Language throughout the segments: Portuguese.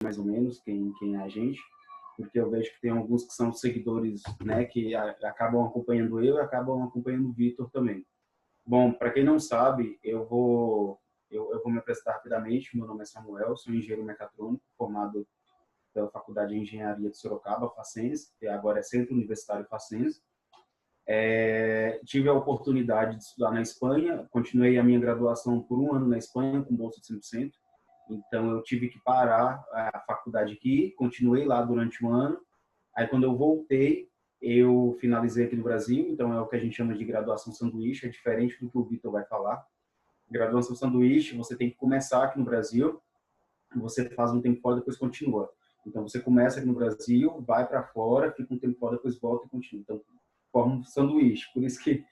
mais ou menos quem é a gente, porque eu vejo que tem alguns que são seguidores, né, que acabam acompanhando eu e acabam acompanhando o Vitor também. Bom, para quem não sabe, eu vou me apresentar rapidamente. Meu nome é Samuel, sou engenheiro mecatrônico, formado pela Faculdade de Engenharia de Sorocaba, Facens, que agora é Centro Universitário Facens. Tive a oportunidade de estudar na Espanha, continuei a minha graduação por um ano na Espanha, com bolsa de 100%. Então, eu tive que parar a faculdade aqui, continuei lá durante um ano. Aí, quando eu voltei, eu finalizei aqui no Brasil, então é o que a gente chama de graduação sanduíche, é diferente do que o Vitor vai falar. Graduação sanduíche, você tem que começar aqui no Brasil, você faz um tempo fora, depois continua. Então, você começa aqui no Brasil, vai para fora, fica um tempo fora, depois volta e continua. Então, forma um sanduíche. Por isso que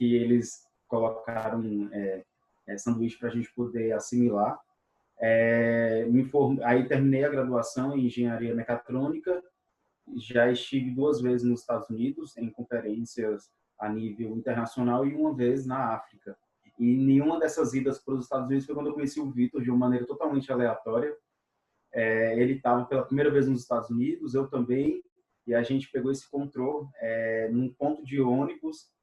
eles colocaram sanduíche para a gente poder assimilar. Aí terminei a graduação em engenharia mecatrônica, já estive 2 vezes nos Estados Unidos em conferências a nível internacional e uma vez na África. E nenhuma dessas idas para os Estados Unidos foi quando eu conheci o Vitor de uma maneira totalmente aleatória. Ele estava pela primeira vez nos Estados Unidos, eu também, e a gente pegou esse encontrou num ponto de ônibus.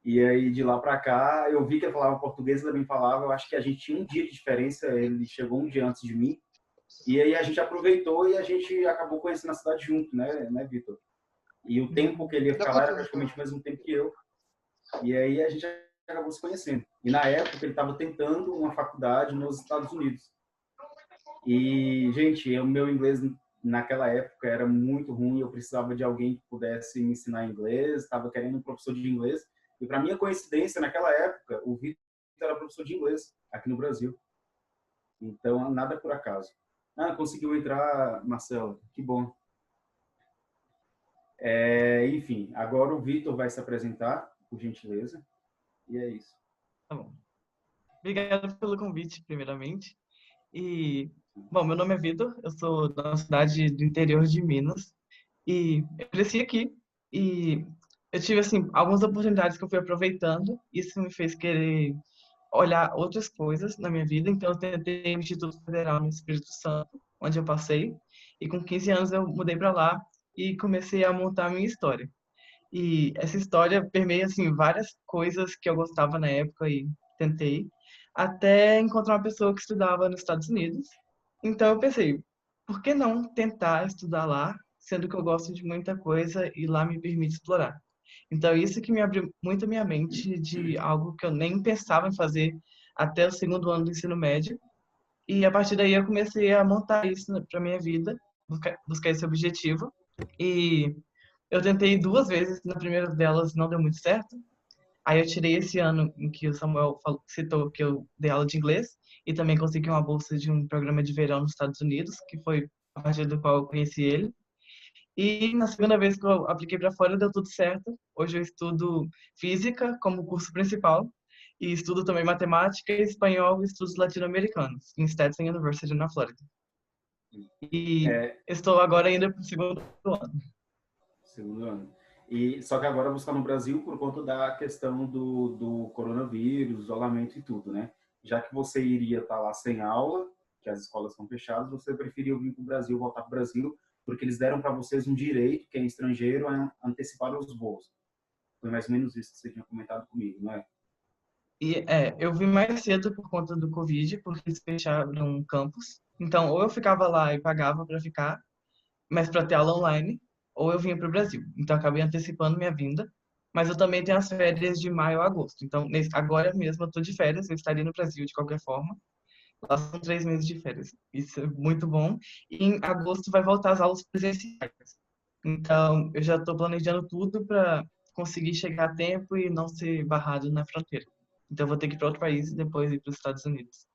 E aí, de lá para cá, eu vi que ele falava português, ele também falava. Eu acho que a gente tinha um dia de diferença, ele chegou um dia antes de mim. E aí a gente aproveitou e a gente acabou conhecendo a cidade junto, né, Vitor? E o tempo que ele ia ficar lá era praticamente o mesmo tempo que eu. E aí a gente acabou se conhecendo. E na época ele estava tentando uma faculdade nos Estados Unidos. E, gente, o meu inglês naquela época era muito ruim, eu precisava de alguém que pudesse me ensinar inglês, estava querendo um professor de inglês. E, para minha coincidência, naquela época, o Vitor era professor de inglês aqui no Brasil. Então, nada por acaso. Conseguiu entrar, Marcelo, que bom. Enfim, agora o Vitor vai se apresentar, por gentileza, e é isso. Tá bom. Obrigado pelo convite, primeiramente. Bom, meu nome é Vitor, eu sou da cidade do interior de Minas e eu cresci aqui e eu tive, assim, algumas oportunidades que eu fui aproveitando. Isso me fez querer olhar outras coisas na minha vida, então eu tentei o Instituto Federal no Espírito Santo, onde eu passei, e com 15 anos eu mudei para lá e comecei a montar a minha história. E essa história permeia, assim, várias coisas que eu gostava na época e tentei, até encontrar uma pessoa que estudava nos Estados Unidos. Então eu pensei, por que não tentar estudar lá, sendo que eu gosto de muita coisa e lá me permite explorar? Então isso que me abriu muito a minha mente de algo que eu nem pensava em fazer até o segundo ano do ensino médio. E a partir daí eu comecei a montar isso para minha vida, buscar esse objetivo. E eu tentei 2 vezes, na primeira delas não deu muito certo. Aí eu tirei esse ano em que o Samuel citou que eu dei aula de inglês e também consegui uma bolsa de um programa de verão nos Estados Unidos, que foi a partir do qual eu conheci ele. E na segunda vez que eu apliquei para fora deu tudo certo. Hoje eu estudo física como curso principal e estudo também matemática, espanhol e estudos latino-americanos em Stetson University na Flórida. E É, estou agora indo para o segundo ano. Segundo ano. E, só que agora você está no Brasil por conta da questão do coronavírus, isolamento e tudo, né? Já que você iria estar lá sem aula, que as escolas estão fechadas, você preferiu vir para o Brasil, voltar para o Brasil, porque eles deram para vocês um direito, quem é estrangeiro, a antecipar os voos. Foi mais ou menos isso que você tinha comentado comigo, não é? Eu vim mais cedo por conta do Covid, porque eles fecharam um campus. Então, ou eu ficava lá e pagava para ficar, mas para ter aula online, ou eu vinha para o Brasil. Então, acabei antecipando minha vinda. Mas eu também tenho as férias de maio a agosto. Então, agora mesmo eu estou de férias, eu estaria no Brasil de qualquer forma. Lá são 3 meses de férias. Isso é muito bom. E em agosto vai voltar as aulas presenciais. Então, eu já estou planejando tudo para conseguir chegar a tempo e não ser barrado na fronteira. Então, eu vou ter que ir para outro país e depois ir para os Estados Unidos.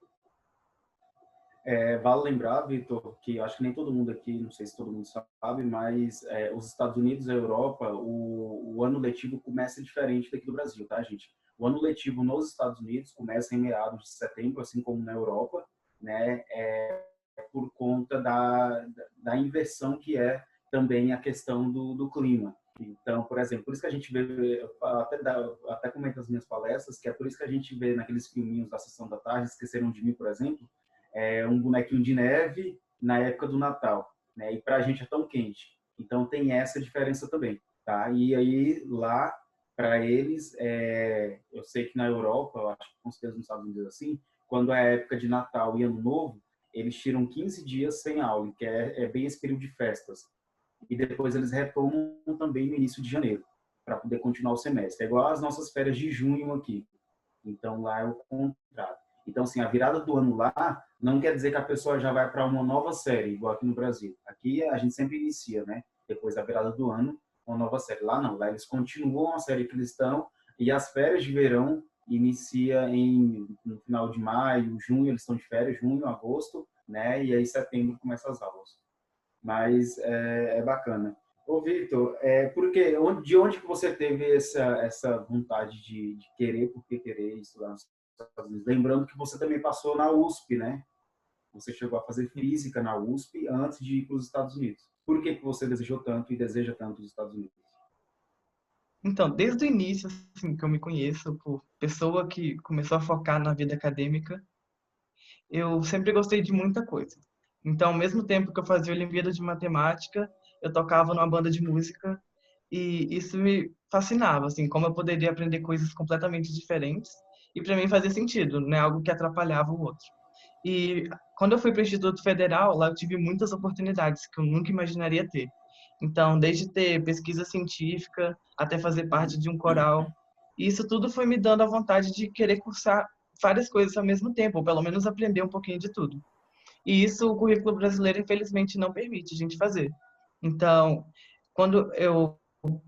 Vale lembrar, Vitor, que acho que nem todo mundo aqui, não sei se todo mundo sabe, mas os Estados Unidos e a Europa, o ano letivo começa diferente daqui do Brasil, tá, gente? O ano letivo nos Estados Unidos começa em meados de setembro, assim como na Europa, né? Por conta da inversão que é também a questão do clima. Então, por exemplo, por isso que a gente vê, até comento nas minhas palestras, que é por isso que a gente vê naqueles filminhos da Sessão da Tarde, Esqueceram de Mim, por exemplo, um bonequinho de neve, na época do Natal, né? E para a gente é tão quente. Então tem essa diferença também, tá? E aí lá para eles, eu sei que na Europa, eu acho que com certeza nos Estados Unidos assim, quando é época de Natal e Ano Novo, eles tiram 15 dias sem aula, que é bem esse período de festas. E depois eles retomam também no início de janeiro, para poder continuar o semestre. É igual às nossas férias de junho aqui. Então lá é o contrário. Então, assim, a virada do ano lá não quer dizer que a pessoa já vai para uma nova série, igual aqui no Brasil. Aqui a gente sempre inicia, né? Depois da virada do ano, uma nova série. Lá não, lá eles continuam a série que eles estão e as férias de verão inicia no final de maio, junho, eles estão de férias, junho, agosto, né? E aí setembro começa as aulas. Mas é bacana. Ô, Victor, de onde que você teve essa vontade de querer, por que querer estudar nos Estados Unidos? Lembrando que você também passou na USP, né? Você chegou a fazer física na USP antes de ir para os Estados Unidos. Por que que você desejou tanto e deseja tanto os Estados Unidos? Então, desde o início, assim, que eu me conheço, por pessoa que começou a focar na vida acadêmica, eu sempre gostei de muita coisa. Então, ao mesmo tempo que eu fazia Olimpíada de Matemática, eu tocava numa banda de música e isso me fascinava, assim, como eu poderia aprender coisas completamente diferentes e para mim fazia sentido, não é algo que atrapalhava o outro. E quando eu fui para o Instituto Federal, lá eu tive muitas oportunidades que eu nunca imaginaria ter. Então, desde ter pesquisa científica até fazer parte de um coral, e isso tudo foi me dando a vontade de querer cursar várias coisas ao mesmo tempo, ou pelo menos aprender um pouquinho de tudo. E isso o currículo brasileiro, infelizmente, não permite a gente fazer. Então, quando eu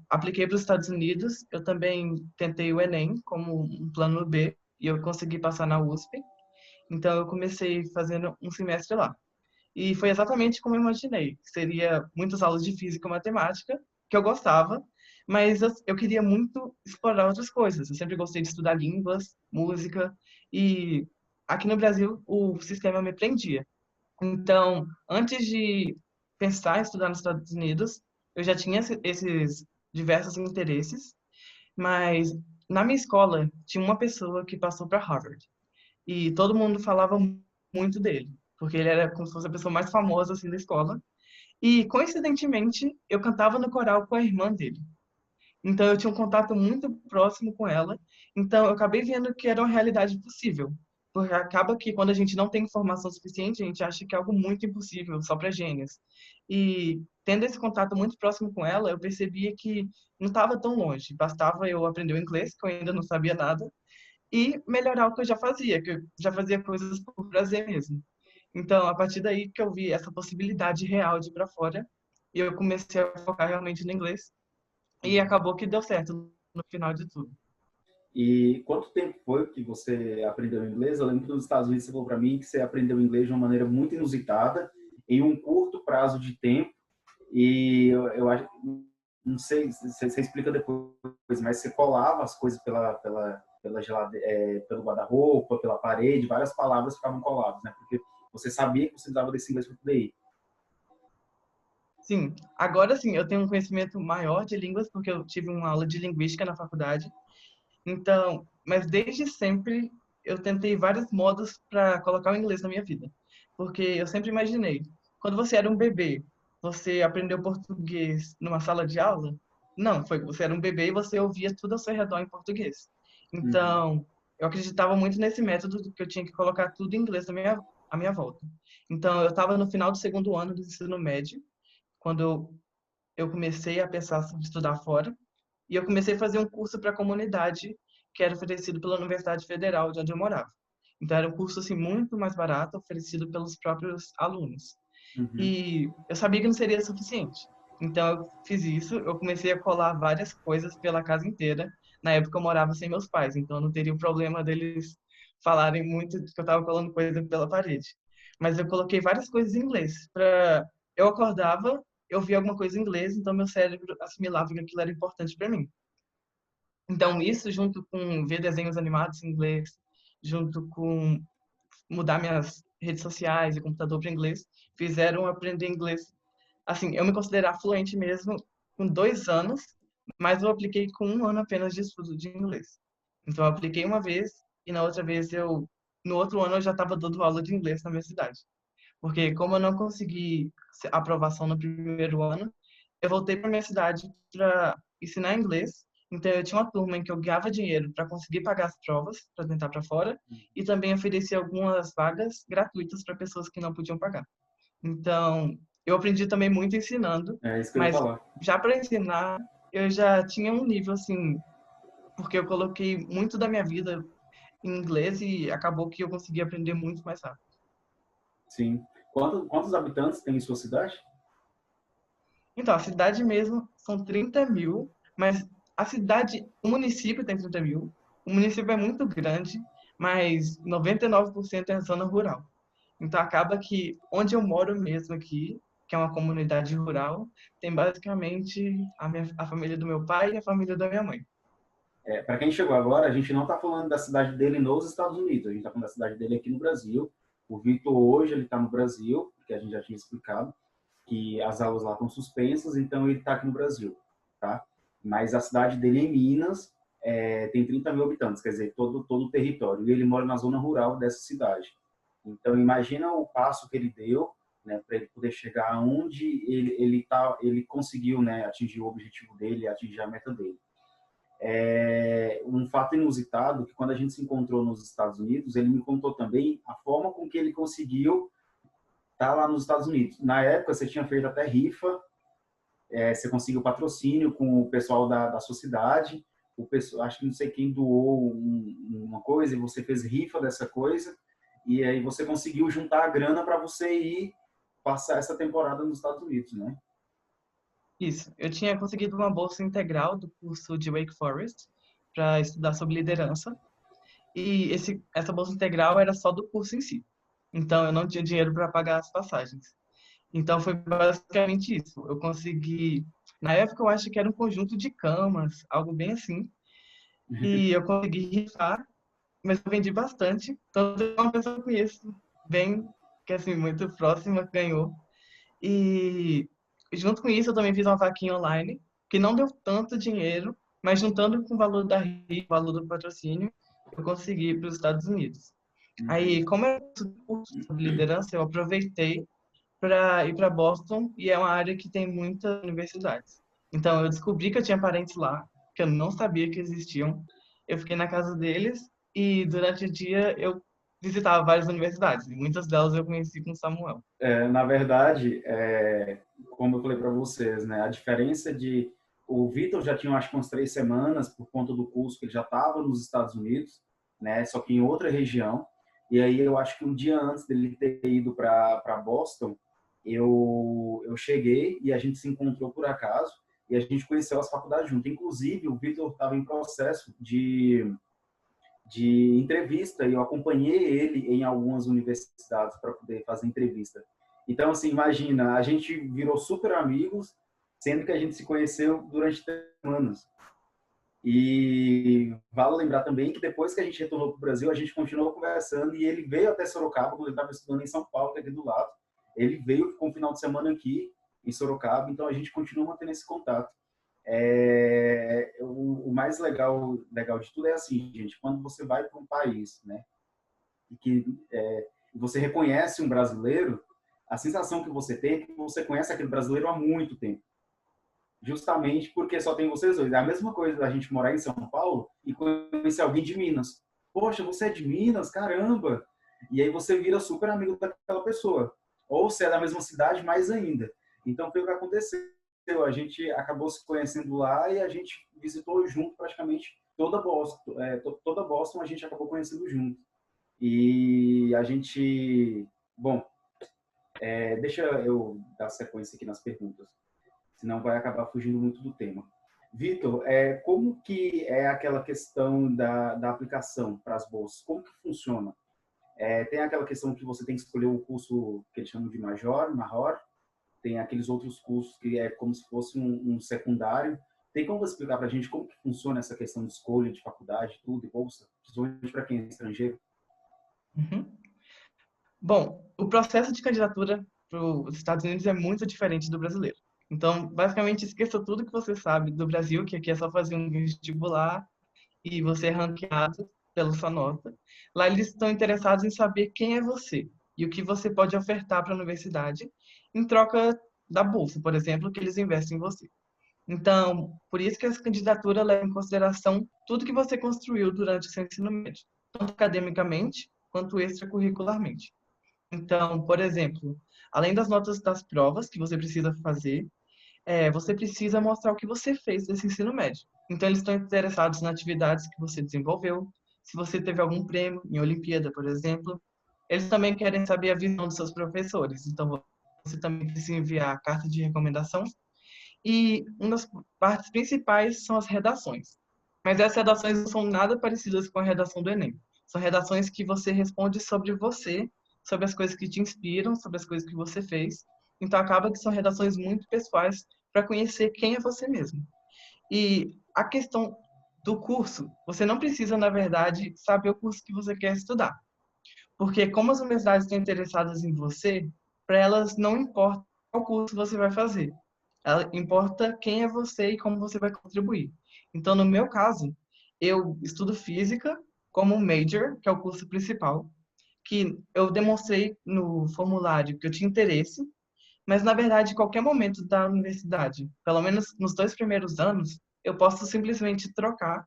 apliquei para os Estados Unidos, eu também tentei o Enem como um plano B, e eu consegui passar na USP. Então, eu comecei fazendo um semestre lá. E foi exatamente como eu imaginei. Seria muitas aulas de física e matemática, que eu gostava, mas eu queria muito explorar outras coisas. Eu sempre gostei de estudar línguas, música, e aqui no Brasil o sistema me prendia. Então, antes de pensar em estudar nos Estados Unidos, eu já tinha esses diversos interesses, mas na minha escola tinha uma pessoa que passou para Harvard. E todo mundo falava muito dele, porque ele era como se fosse a pessoa mais famosa assim da escola. E coincidentemente, eu cantava no coral com a irmã dele. Então eu tinha um contato muito próximo com ela. Então eu acabei vendo que era uma realidade possível. Porque acaba que quando a gente não tem informação suficiente, a gente acha que é algo muito impossível, só para gênios. E tendo esse contato muito próximo com ela, eu percebia que não estava tão longe. Bastava eu aprender o inglês, que eu ainda não sabia nada, e melhorar o que eu já fazia, que eu já fazia coisas por prazer mesmo. Então, a partir daí que eu vi essa possibilidade real de ir para fora, e eu comecei a focar realmente no inglês, e acabou que deu certo no final de tudo. E quanto tempo foi que você aprendeu inglês? Eu lembro que nos Estados Unidos você falou para mim que você aprendeu inglês de uma maneira muito inusitada, em um curto prazo de tempo. E eu acho, não sei, você explica depois, mas você colava as coisas pelo guarda-roupa, pela parede, várias palavras ficavam coladas, né? Porque você sabia que você precisava desse inglês para poder ir. Sim, agora sim, eu tenho um conhecimento maior de línguas, porque eu tive uma aula de linguística na faculdade. Então, mas desde sempre eu tentei vários modos para colocar o inglês na minha vida. Porque eu sempre imaginei, quando você era um bebê, você aprendeu português numa sala de aula? Não, foi você era um bebê e você ouvia tudo ao seu redor em português. Uhum. Então, eu acreditava muito nesse método que eu tinha que colocar tudo em inglês à minha volta. Então, eu estava no final do segundo ano do ensino médio, quando eu comecei a pensar sobre estudar fora. E eu comecei a fazer um curso para a comunidade que era oferecido pela Universidade Federal de onde eu morava. Então era um curso assim muito mais barato, oferecido pelos próprios alunos. Uhum. E eu sabia que não seria suficiente. Então eu fiz isso, eu comecei a colar várias coisas pela casa inteira. Na época eu morava sem meus pais, então eu não teria o problema deles falarem muito que eu estava colando coisa pela parede. Mas eu coloquei várias coisas em inglês para eu acordava, eu via alguma coisa em inglês, então meu cérebro assimilava que aquilo era importante para mim. Então, isso junto com ver desenhos animados em inglês, junto com mudar minhas redes sociais e computador para inglês, fizeram eu aprender inglês. Assim, eu me considerar fluente mesmo com 2 anos, mas eu apliquei com 1 ano apenas de estudo de inglês. Então, eu apliquei uma vez e na outra vez no outro ano eu já estava dando aula de inglês na minha cidade. porque como eu não consegui aprovação no primeiro ano, eu voltei para minha cidade para ensinar inglês. Então eu tinha uma turma em que eu ganhava dinheiro para conseguir pagar as provas, para tentar para fora, e também oferecia algumas vagas gratuitas para pessoas que não podiam pagar. Então, eu aprendi também muito ensinando, É isso que eu ia mas falar. já para ensinar, eu já tinha um nível assim, porque eu coloquei muito da minha vida em inglês e acabou que eu consegui aprender muito mais rápido. Sim. Quantos habitantes tem em sua cidade? Então, a cidade mesmo são 30 mil, mas a cidade, o município tem 30 mil, o município é muito grande, mas 99% é zona rural. Então, acaba que onde eu moro mesmo aqui, que é uma comunidade rural, tem basicamente a família do meu pai e a família da minha mãe. Para quem chegou agora, a gente não está falando da cidade dele nos Estados Unidos, a gente está falando da cidade dele aqui no Brasil. O Vitor hoje ele está no Brasil, porque a gente já tinha explicado que as aulas lá estão suspensas, então ele está aqui no Brasil, tá? Mas a cidade dele em Minas tem 30 mil habitantes, quer dizer, todo o território. E ele mora na zona rural dessa cidade. Então imagina o passo que ele deu, né, para ele poder chegar aonde ele conseguiu, né, atingir o objetivo dele, atingir a meta dele. Um fato inusitado que quando a gente se encontrou nos Estados Unidos, ele me contou também a forma com que ele conseguiu estar lá nos Estados Unidos. Na época, você tinha feito até rifa, você conseguiu patrocínio com o pessoal da sociedade, o pessoal, acho que não sei quem doou uma coisa e você fez rifa dessa coisa, e aí você conseguiu juntar a grana para você ir passar essa temporada nos Estados Unidos, né? Isso, eu tinha conseguido uma bolsa integral do curso de Wake Forest para estudar sobre liderança, e essa bolsa integral era só do curso em si. Então, eu não tinha dinheiro para pagar as passagens. Então, foi basicamente isso. Eu consegui. Na época, eu acho que era um conjunto de camas, algo bem assim. E eu consegui rifar, mas eu vendi bastante. Então, uma pessoa que eu conheço bem, que é assim, muito próxima, ganhou. E junto com isso, eu também fiz uma vaquinha online, que não deu tanto dinheiro, mas juntando com o valor da rifa, o valor do patrocínio, eu consegui ir para os Estados Unidos. Aí, como eu estudo curso sobre liderança, eu aproveitei para ir para Boston e é uma área que tem muitas universidades. Então, eu descobri que eu tinha parentes lá, que eu não sabia que existiam. Eu fiquei na casa deles e durante o dia eu visitava várias universidades e muitas delas eu conheci com Samuel. Na verdade, como eu falei para vocês, né, a diferença de o Vitor já tinha acho que umas 3 semanas por conta do curso que ele já estava nos Estados Unidos, né, só que em outra região. E aí eu acho que um dia antes dele ter ido para Boston, eu cheguei e a gente se encontrou por acaso e a gente conheceu as faculdades junto. Inclusive o Vitor estava em processo de entrevista e eu acompanhei ele em algumas universidades para poder fazer entrevista. Então, assim, imagina, a gente virou super amigos, sendo que a gente se conheceu durante 3 semanas. E vale lembrar também que depois que a gente retornou para o Brasil, a gente continuou conversando e ele veio até Sorocaba, quando ele estava estudando em São Paulo, que é aqui do lado. Ele veio, ficou um final de semana aqui em Sorocaba, então a gente continua mantendo esse contato. O mais legal de tudo é assim, gente, quando você vai para um país, né, e que você reconhece um brasileiro, a sensação que você tem é que você conhece aquele brasileiro há muito tempo, justamente porque só tem vocês dois. É a mesma coisa da gente morar em São Paulo e conhecer alguém de Minas. Poxa, você é de Minas? Caramba! E aí você vira super amigo daquela pessoa. Ou se é da mesma cidade, mais ainda. Então, foi o que aconteceu. A gente acabou se conhecendo lá e a gente visitou junto praticamente toda Boston. Toda Boston a gente acabou conhecendo junto. E a gente... Bom, deixa eu dar sequência aqui nas perguntas, senão vai acabar fugindo muito do tema. Vitor, como que é aquela questão da aplicação para as bolsas? Como que funciona? Tem aquela questão que você tem que escolher o curso que eles chamam de Major, tem aqueles outros cursos que é como se fosse um secundário. Tem como você explicar para a gente como que funciona essa questão de escolha de faculdade, tudo, e bolsa, principalmente para quem é estrangeiro? Uhum. Bom, o processo de candidatura para os Estados Unidos é muito diferente do brasileiro. Então, basicamente, esqueça tudo que você sabe do Brasil, que aqui é só fazer um vestibular e você é ranqueado pela sua nota. Lá eles estão interessados em saber quem é você. e o que você pode ofertar para a universidade em troca da bolsa, por exemplo, que eles investem em você. Então, por isso que essa candidatura leva em consideração tudo que você construiu durante o seu ensino médio, tanto academicamente quanto extracurricularmente. Então, por exemplo, além das notas das provas que você precisa fazer, você precisa mostrar o que você fez desse ensino médio. Então, eles estão interessados nas atividades que você desenvolveu, se você teve algum prêmio em Olimpíada, por exemplo. Eles também querem saber a visão dos seus professores. Então, você também precisa enviar a carta de recomendação. E uma das partes principais são as redações. Mas essas redações não são nada parecidas com a redação do Enem. São redações que você responde sobre você, sobre as coisas que te inspiram, sobre as coisas que você fez. Então, acaba que são redações muito pessoais para conhecer quem é você mesmo. E a questão do curso, você não precisa, na verdade, saber o curso que você quer estudar. Porque como as universidades estão interessadas em você, para elas não importa qual curso você vai fazer. Importa quem é você e como você vai contribuir. Então, no meu caso, eu estudo física como major, que é o curso principal, que eu demonstrei no formulário que eu tinha interesse, mas na verdade, em qualquer momento da universidade, pelo menos nos 2 primeiros anos, eu posso simplesmente trocar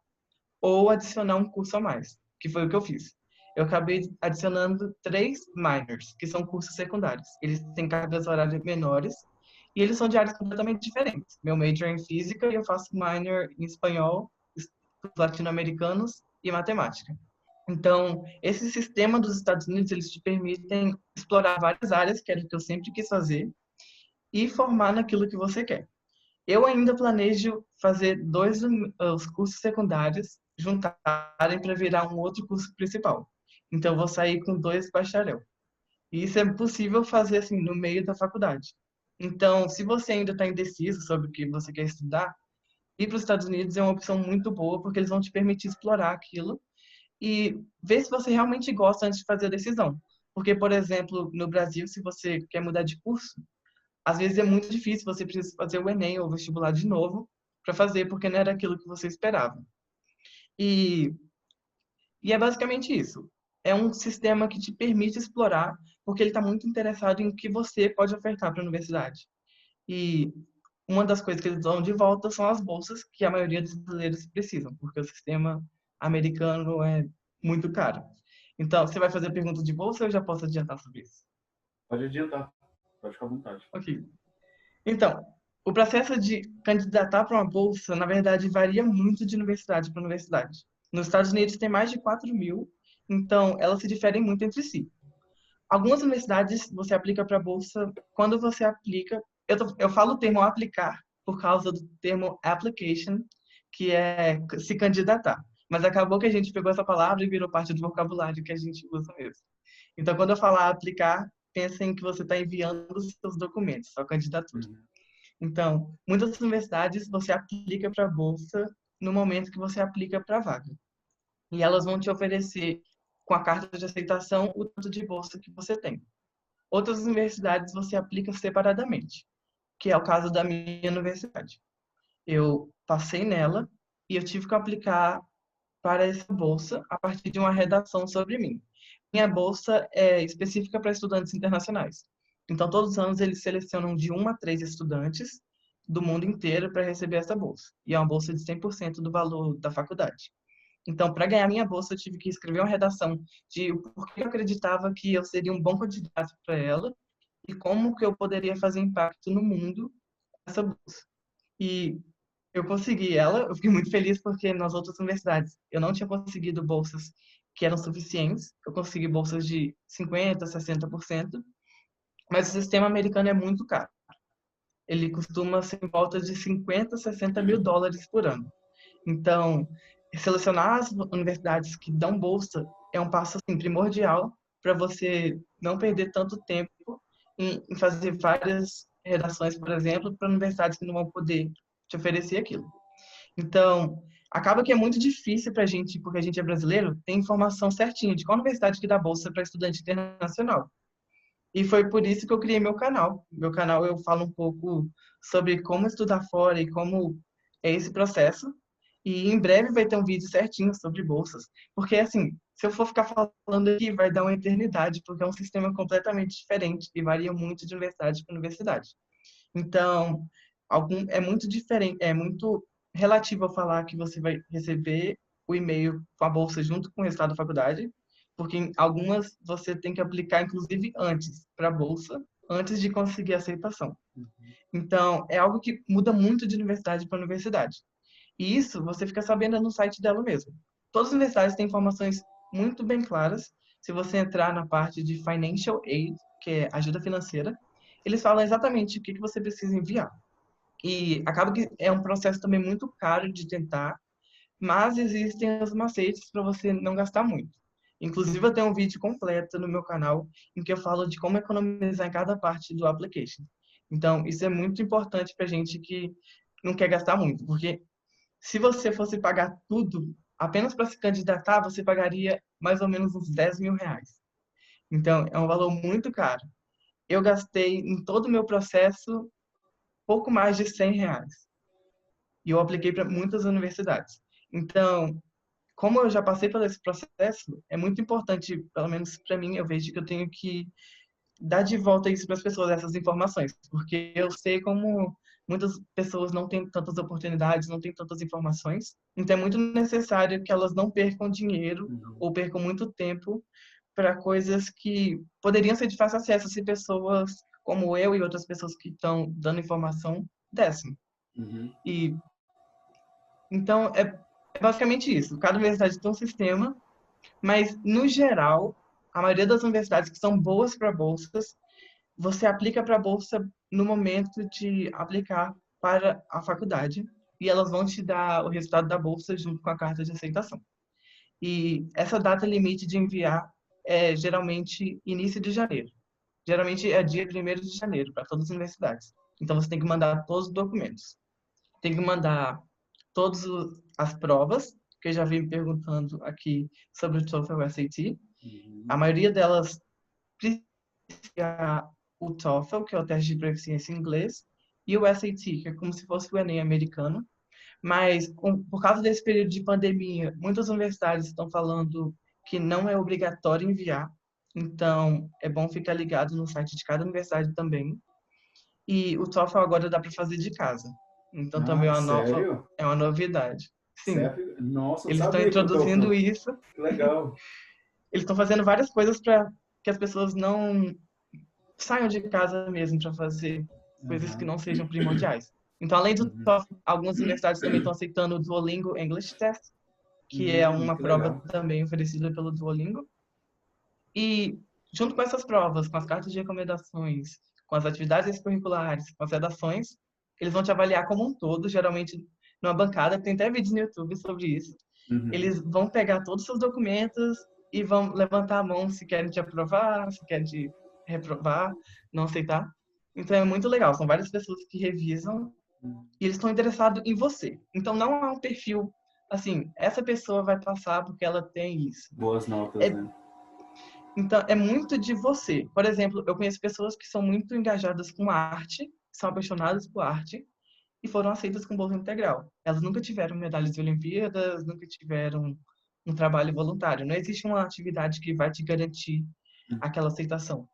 ou adicionar um curso a mais, que foi o que eu fiz. Eu acabei adicionando 3 minors, que são cursos secundários. Eles têm cargas horárias menores e eles são de áreas completamente diferentes. Meu major é em física e eu faço minor em espanhol, estudos latino-americanos e matemática. Então, esse sistema dos Estados Unidos, eles te permitem explorar várias áreas, que era o que eu sempre quis fazer, e formar naquilo que você quer. Eu ainda planejo fazer os cursos secundários juntarem para virar um outro curso principal. Então, eu vou sair com 2 bacharel. E isso é possível fazer assim no meio da faculdade. Então, se você ainda está indeciso sobre o que você quer estudar, ir para os Estados Unidos é uma opção muito boa, porque eles vão te permitir explorar aquilo e ver se você realmente gosta antes de fazer a decisão. Porque, por exemplo, no Brasil, se você quer mudar de curso, às vezes é muito difícil, você precisa fazer o Enem ou o vestibular de novo para fazer, porque não era aquilo que você esperava. E, e é basicamente isso. É um sistema que te permite explorar, porque ele está muito interessado em o que você pode ofertar para a universidade. E uma das coisas que eles dão de volta são as bolsas, que a maioria dos brasileiros precisam, porque o sistema americano é muito caro. Então, você vai fazer pergunta de bolsa ou eu já posso adiantar sobre isso? Pode adiantar, pode ficar à vontade. Ok. Então, o processo de candidatar para uma bolsa, na verdade, varia muito de universidade para universidade. Nos Estados Unidos tem mais de 4.000, então elas se diferem muito entre si. Algumas universidades você aplica para a bolsa, quando você aplica, eu falo o termo aplicar por causa do termo application, que é se candidatar. Mas acabou que a gente pegou essa palavra e virou parte do vocabulário que a gente usa mesmo. Então, quando eu falar aplicar, pensem que você está enviando os seus documentos, sua candidatura. Então, muitas universidades você aplica para a bolsa no momento que você aplica para a vaga. E elas vão te oferecer, com a carta de aceitação, o tanto de bolsa que você tem. Outras universidades você aplica separadamente, que é o caso da minha universidade. Eu passei nela e eu tive que aplicar para essa bolsa a partir de uma redação sobre mim. Minha bolsa é específica para estudantes internacionais. Então, todos os anos eles selecionam de 1 a 3 estudantes do mundo inteiro para receber essa bolsa. E é uma bolsa de 100% do valor da faculdade. Então, para ganhar minha bolsa, eu tive que escrever uma redação de por que eu acreditava que eu seria um bom candidato para ela e como que eu poderia fazer impacto no mundo com essa bolsa. E eu consegui ela, eu fiquei muito feliz porque nas outras universidades eu não tinha conseguido bolsas que eram suficientes, eu consegui bolsas de 50%, 60%, mas o sistema americano é muito caro. Ele costuma ser em volta de 50, 60 mil dólares por ano. Então, selecionar as universidades que dão bolsa é um passo assim, primordial para você não perder tanto tempo em fazer várias redações, por exemplo, para universidades que não vão poder te oferecer aquilo. Então, acaba que é muito difícil para a gente, porque a gente é brasileiro, ter informação certinha de qual universidade que dá bolsa para estudante internacional. E foi por isso que eu criei meu canal. Meu canal eu falo um pouco sobre como estudar fora e como é esse processo. E em breve vai ter um vídeo certinho sobre bolsas. Porque, assim, se eu for ficar falando aqui, vai dar uma eternidade, porque é um sistema completamente diferente e varia muito de universidade para universidade. Então, é muito diferente, é muito relativo a falar que você vai receber o e-mail com a bolsa junto com o resultado da faculdade, porque em algumas você tem que aplicar, inclusive, antes para a bolsa, antes de conseguir a aceitação. Então, é algo que muda muito de universidade para universidade. E isso você fica sabendo no site dela mesmo. Todas as universidades têm informações muito bem claras. Se você entrar na parte de Financial Aid, que é ajuda financeira, eles falam exatamente o que você precisa enviar. E acaba que é um processo também muito caro de tentar, mas existem os macetes para você não gastar muito. Inclusive, eu tenho um vídeo completo no meu canal em que eu falo de como economizar em cada parte do application. Então, isso é muito importante para gente que não quer gastar muito, porque se você fosse pagar tudo apenas para se candidatar, você pagaria mais ou menos uns R$ 10.000. Então, é um valor muito caro. Eu gastei em todo o meu processo pouco mais de R$ 100. E eu apliquei para muitas universidades. Então, como eu já passei por esse processo, é muito importante, pelo menos para mim, eu vejo que eu tenho que dar de volta isso para as pessoas, essas informações, porque eu sei como muitas pessoas não têm tantas oportunidades, não têm tantas informações, então é muito necessário que elas não percam dinheiro ou percam muito tempo para coisas que poderiam ser de fácil acesso se pessoas como eu e outras pessoas que estão dando informação dessem. E então é basicamente isso. Cada universidade tem um sistema, mas no geral, a maioria das universidades que são boas para bolsas, você aplica para a bolsa no momento de aplicar para a faculdade e elas vão te dar o resultado da bolsa junto com a carta de aceitação. E essa data limite de enviar é geralmente início de janeiro. Geralmente é dia 1º de janeiro para todas as universidades. Então você tem que mandar todos os documentos. Tem que mandar todas as provas, que eu já vim perguntando aqui sobre o TOEFL e o SAT. A maioria delas precisa o TOEFL, que é o teste de proficiência em inglês, e o SAT, que é como se fosse o Enem americano. Mas, por causa desse período de pandemia, muitas universidades estão falando que não é obrigatório enviar. Então, é bom ficar ligado no site de cada universidade também. E o TOEFL agora dá para fazer de casa. Então, também Ah, sério? é uma novidade. Sim, Sério? Nossa, não eles estão sabia que o introduzindo TOEFL... isso. Que legal. Eles estão fazendo várias coisas para que as pessoas não saiam de casa mesmo para fazer coisas que não sejam primordiais. Então, além do TOEFL, algumas universidades também estão aceitando o Duolingo English Test, que é uma Que prova legal. também oferecida pelo Duolingo. E, junto com essas provas, com as cartas de recomendações, com as atividades extracurriculares, com as redações, eles vão te avaliar como um todo, geralmente numa bancada, tem até vídeos no YouTube sobre isso. Eles vão pegar todos os seus documentos e vão levantar a mão se querem te aprovar, se querem te reprovar, não aceitar. Então é muito legal, são várias pessoas que revisam e eles estão interessados em você. Então não há um perfil assim, essa pessoa vai passar porque ela tem isso. Boas notas, É, né? então é muito de você. Por exemplo, eu conheço pessoas que são muito engajadas com arte, são apaixonadas por arte e foram aceitas com bolsa integral. Elas nunca tiveram medalhas de Olimpíadas, nunca tiveram um trabalho voluntário. Não existe uma atividade que vai te garantir aquela aceitação.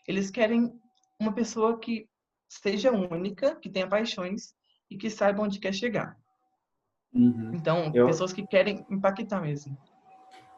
Eles querem uma pessoa que seja única, que tenha paixões e que saiba onde quer chegar. Então, Eu, pessoas que querem impactar mesmo.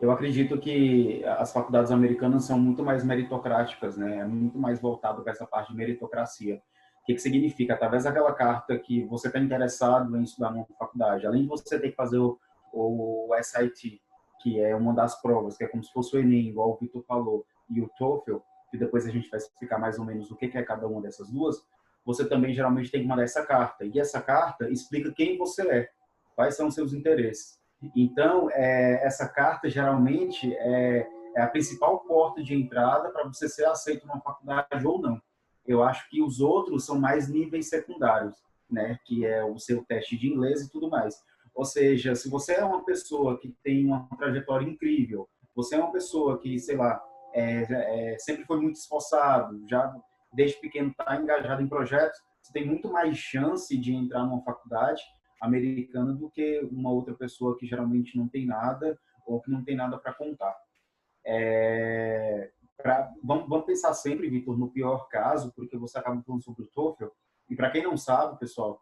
eu acredito que as faculdades americanas são muito mais meritocráticas, né? É muito mais voltado para essa parte de meritocracia. O que significa? Através daquela carta que você está interessado em estudar numa faculdade, além de você ter que fazer o SAT, que é uma das provas, que é como se fosse o Enem, igual o Vitor falou, e o TOEFL, que depois a gente vai explicar mais ou menos o que é cada uma dessas duas, você também geralmente tem que mandar essa carta. E essa carta explica quem você é, quais são os seus interesses. Então, essa carta geralmente é a principal porta de entrada para você ser aceito numa faculdade ou não. Eu acho que os outros são mais níveis secundários, né? Que é o seu teste de inglês e tudo mais. Ou seja, se você é uma pessoa que tem uma trajetória incrível, você é uma pessoa que, sei lá, sempre foi muito esforçado, já desde pequeno está engajado em projetos, você tem muito mais chance de entrar numa faculdade americana do que uma outra pessoa que geralmente não tem nada ou que não tem nada para contar. Vamos pensar sempre, Vitor, no pior caso, porque você acaba falando sobre o TOEFL. E para quem não sabe, pessoal,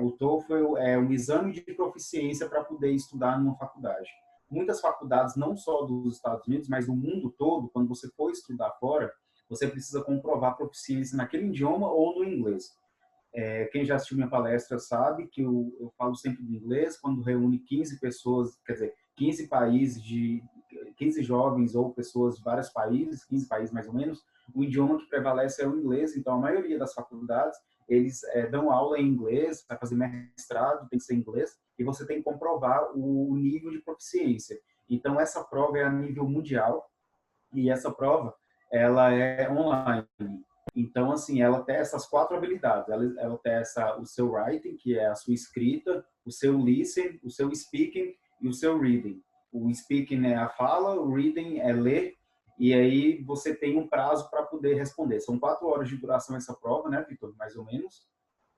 o TOEFL é um exame de proficiência para poder estudar numa faculdade. Muitas faculdades, não só dos Estados Unidos, mas do mundo todo, quando você for estudar fora, você precisa comprovar proficiência naquele idioma ou no inglês. Quem já assistiu minha palestra sabe que eu falo sempre do inglês, quando reúne 15 pessoas, quer dizer, 15 países, 15 jovens ou pessoas de vários países, 15 países mais ou menos, o idioma que prevalece é o inglês. Então, a maioria das faculdades, eles dão aula em inglês, para fazer mestrado, tem que ser em inglês, e você tem que comprovar o nível de proficiência. Então, essa prova é a nível mundial, e essa prova, ela é online. Então, assim, ela testa as 4 habilidades. Ela testa o seu writing, que é a sua escrita, o seu listening, o seu speaking e o seu reading. O speaking é a fala, o reading é ler, e aí você tem um prazo para poder responder. São 4 horas de duração essa prova, né, Vitor? Mais ou menos.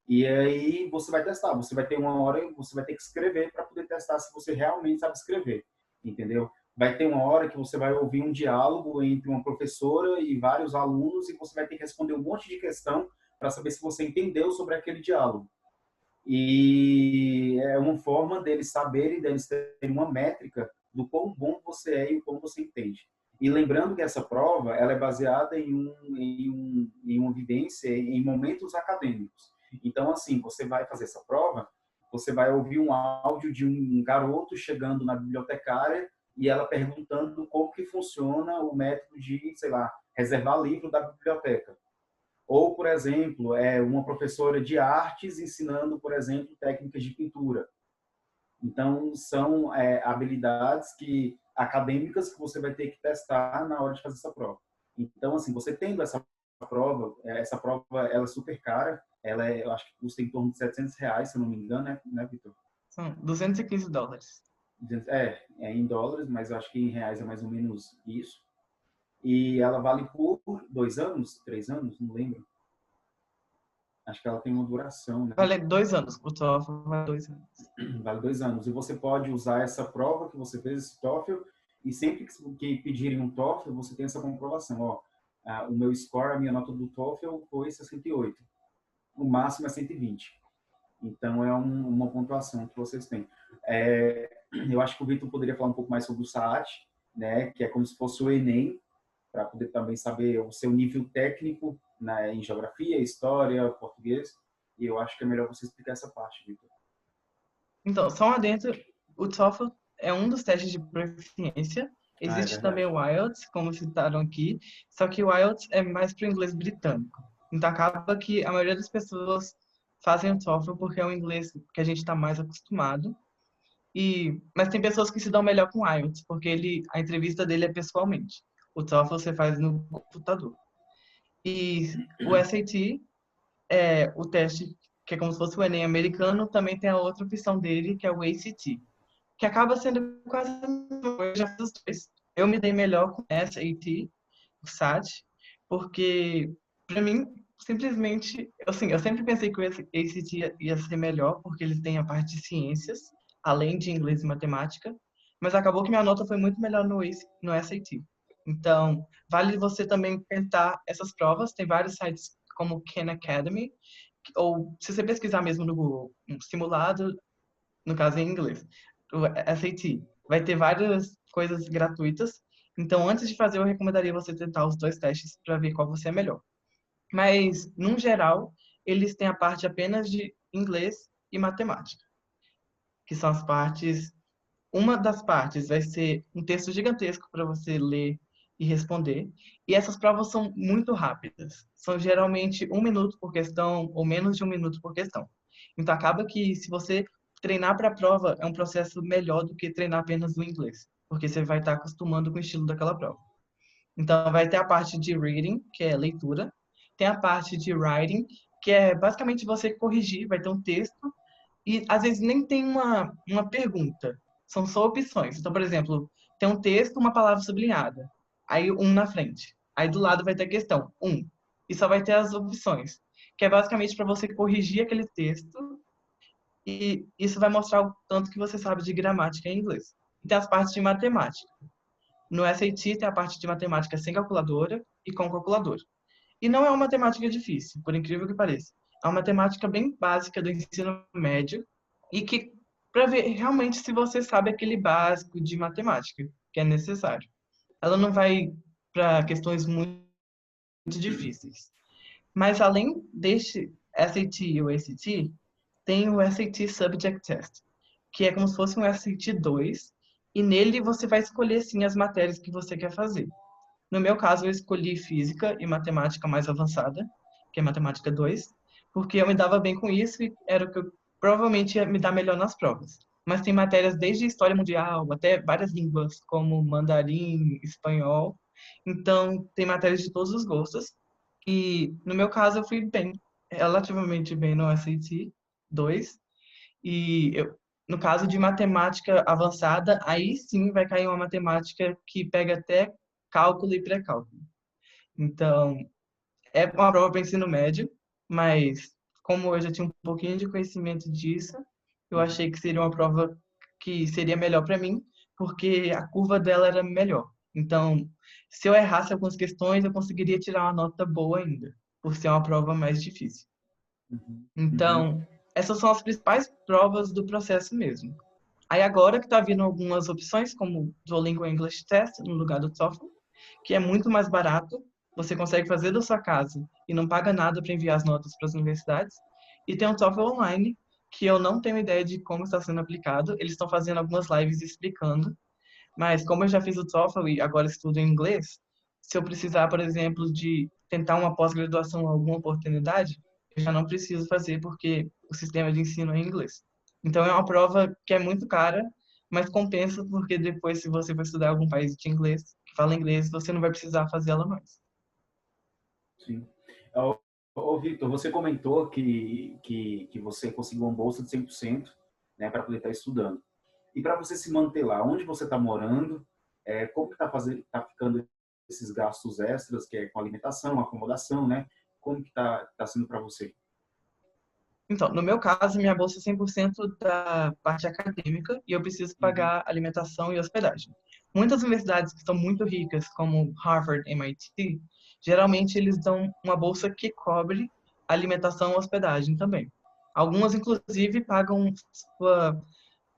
E aí você vai testar. Você vai ter 1 hora, você vai ter que escrever para poder testar se você realmente sabe escrever, entendeu? Vai ter 1 hora que você vai ouvir um diálogo entre uma professora e vários alunos e você vai ter que responder um monte de questão para saber se você entendeu sobre aquele diálogo. E é uma forma deles saberem, deles terem uma métrica do quão bom você é e o quão você entende. E lembrando que essa prova ela é baseada em uma vivência, em momentos acadêmicos. Então, assim, você vai fazer essa prova, você vai ouvir um áudio de um garoto chegando na bibliotecária e ela perguntando como que funciona o método de, sei lá, reservar livro da biblioteca. Ou, por exemplo, uma professora de artes ensinando, por exemplo, técnicas de pintura. Então, são habilidades acadêmicas que você vai ter que testar na hora de fazer essa prova. Então, assim, você tendo essa prova ela é super cara, eu acho que custa em torno de R$ 700, se eu não me engano, né, Vitor? São $215. É em dólares, mas eu acho que em reais é mais ou menos isso. E ela vale por 2 anos, 3 anos, não lembro. Acho que ela tem uma duração, né? Vale 2 anos. O TOEFL vale 2 anos. Vale 2 anos. E você pode usar essa prova que você fez, esse TOEFL, e sempre que pedirem um TOEFL, você tem essa comprovação. Ó, o meu score, a minha nota do TOEFL foi 68. O máximo é 120. Então, é uma pontuação que vocês têm. Eu acho que o Vitor poderia falar um pouco mais sobre o SAT, né, que é como se fosse o Enem, para poder também saber o seu nível técnico, né, em geografia, história, português. E eu acho que é melhor você explicar essa parte, Vitor. Então, só um adentro, o TOEFL é um dos testes de proficiência. Ah, é Existe também verdade. o IELTS, como citaram aqui, só que o IELTS é mais para o inglês britânico. Então, acaba que a maioria das pessoas fazem o TOEFL porque é o inglês que a gente está mais acostumado. Mas tem pessoas que se dão melhor com o IELTS, porque a entrevista dele é pessoalmente. O TOEFL você faz no computador. E o SAT é o teste que é como se fosse o Enem americano, também tem a outra opção dele, que é o ACT, que acaba sendo quase a mesma coisa. Eu já fiz os dois. Eu me dei melhor com SAT, o SAT, porque, para mim, simplesmente, assim, eu sempre pensei que o ACT ia ser melhor, porque eles têm a parte de ciências, além de inglês e matemática, mas acabou que minha nota foi muito melhor no SAT. Então, vale você também tentar essas provas. Tem vários sites como o Khan Academy, ou se você pesquisar mesmo no Google, um simulado, no caso em inglês, o SAT, vai ter várias coisas gratuitas. Então, antes de fazer, eu recomendaria você tentar os dois testes para ver qual você é melhor. Mas, num geral, eles têm a parte apenas de inglês e matemática, que são as partes. Uma das partes vai ser um texto gigantesco para você ler e responder. E essas provas são muito rápidas. São geralmente 1 minuto por questão ou menos de 1 minuto por questão. Então acaba que se você treinar para a prova é um processo melhor do que treinar apenas o inglês, porque você vai estar acostumando com o estilo daquela prova. Então vai ter a parte de reading, que é leitura, tem a parte de writing, que é basicamente você corrigir, vai ter um texto e às vezes nem tem uma pergunta, são só opções. Então, por exemplo, tem um texto, uma palavra sublinhada, aí um na frente. Aí do lado vai ter a questão, e só vai ter as opções, que é basicamente para você corrigir aquele texto e isso vai mostrar o tanto que você sabe de gramática em inglês. E tem as partes de matemática. No SAT tem a parte de matemática sem calculadora e com calculadora. E não é uma matemática difícil, por incrível que pareça. É uma matemática bem básica do ensino médio e que para ver realmente se você sabe aquele básico de matemática que é necessário. Ela não vai para questões muito difíceis. Mas além deste SAT e o ACT, tem o SAT Subject Test, que é como se fosse um SAT 2, e nele você vai escolher sim as matérias que você quer fazer. No meu caso, eu escolhi física e matemática mais avançada, que é matemática 2, porque eu me dava bem com isso e era o que eu provavelmente ia me dar melhor nas provas. Mas tem matérias desde história mundial até várias línguas, como mandarim, espanhol. Então, tem matérias de todos os gostos. E no meu caso, eu fui bem, relativamente bem no SAT 2. E no caso de matemática avançada, aí sim vai cair uma matemática que pega até cálculo e pré-cálculo. Então, é uma prova para ensino médio, mas como eu já tinha um pouquinho de conhecimento disso, eu achei que seria uma prova que seria melhor para mim, porque a curva dela era melhor. Então, se eu errasse algumas questões, eu conseguiria tirar uma nota boa ainda, por ser uma prova mais difícil. Uhum. Uhum. Então, essas são as principais provas do processo mesmo. Aí agora que está vindo algumas opções, como Duolingo English Test, no lugar do TOEFL, que é muito mais barato, você consegue fazer da sua casa e não paga nada para enviar as notas para as universidades. E tem o TOEFL Online, que eu não tenho ideia de como está sendo aplicado. Eles estão fazendo algumas lives explicando, mas como eu já fiz o TOEFL e agora estudo em inglês, se eu precisar, por exemplo, de tentar uma pós-graduação, alguma oportunidade, eu já não preciso fazer porque o sistema de ensino é em inglês. Então é uma prova que é muito cara, mas compensa porque depois, se você for estudar em algum país de inglês, que fala inglês, você não vai precisar fazer ela mais. Sim. Ô, Victor, você comentou que você conseguiu uma bolsa de 100%, né, para poder estar estudando. E para você se manter lá, onde você está morando, como que tá ficando esses gastos extras, que é com alimentação, acomodação, né? Como que tá sendo para você? Então, no meu caso, minha bolsa é 100% da parte acadêmica e eu preciso Uhum. pagar alimentação e hospedagem. Muitas universidades que são muito ricas, como Harvard, MIT, geralmente eles dão uma bolsa que cobre alimentação e hospedagem também. Algumas, inclusive, pagam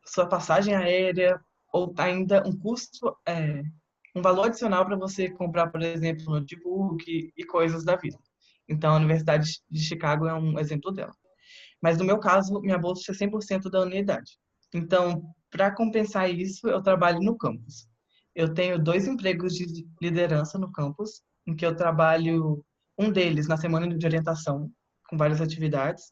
sua passagem aérea ou ainda um custo, um valor adicional para você comprar, por exemplo, notebook e coisas da vida. Então, a Universidade de Chicago é um exemplo dela. Mas no meu caso, minha bolsa é 100% da unidade. Então, para compensar isso, eu trabalho no campus. Eu tenho dois empregos de liderança no campus, em que eu trabalho um deles na semana de orientação, com várias atividades,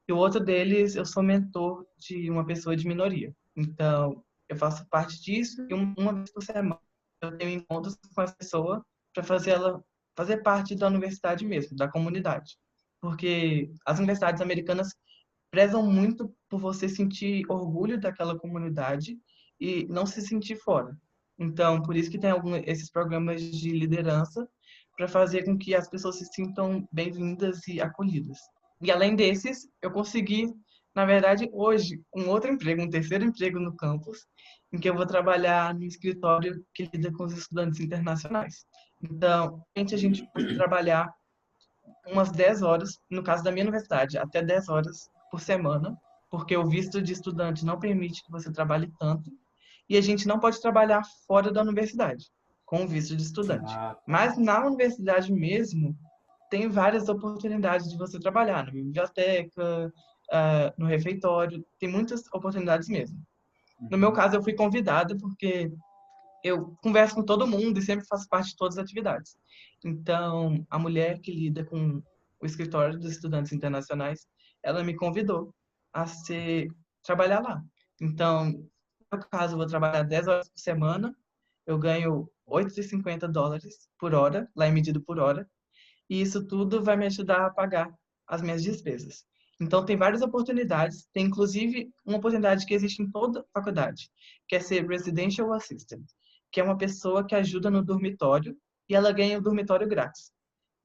e o outro deles eu sou mentor de uma pessoa de minoria. Então, eu faço parte disso e uma vez por semana eu tenho encontros com essa pessoa para fazer ela fazer parte da universidade mesmo, da comunidade. Porque as universidades americanas prezam muito por você sentir orgulho daquela comunidade e não se sentir fora. Então, por isso que tem esses programas de liderança para fazer com que as pessoas se sintam bem-vindas e acolhidas. E além desses, eu consegui, na verdade, hoje, um outro emprego, um terceiro emprego no campus, em que eu vou trabalhar no escritório que lida com os estudantes internacionais. Então, a gente pode trabalhar umas 10 horas, no caso da minha universidade, até 10 horas por semana, porque o visto de estudante não permite que você trabalhe tanto, e a gente não pode trabalhar fora da universidade, com o visto de estudante. Ah, tá. Mas na universidade mesmo, tem várias oportunidades de você trabalhar, na biblioteca, no refeitório, tem muitas oportunidades mesmo. No meu Uhum. caso, eu fui convidada porque eu converso com todo mundo e sempre faço parte de todas as atividades. Então, a mulher que lida com o escritório dos estudantes internacionais, ela me convidou a trabalhar lá. Então, no meu caso, eu vou trabalhar 10 horas por semana, eu ganho US$ 8,50 por hora, lá é medido por hora, e isso tudo vai me ajudar a pagar as minhas despesas. Então, tem várias oportunidades, tem inclusive uma oportunidade que existe em toda faculdade, que é ser Residential Assistant, que é uma pessoa que ajuda no dormitório e ela ganha o dormitório grátis.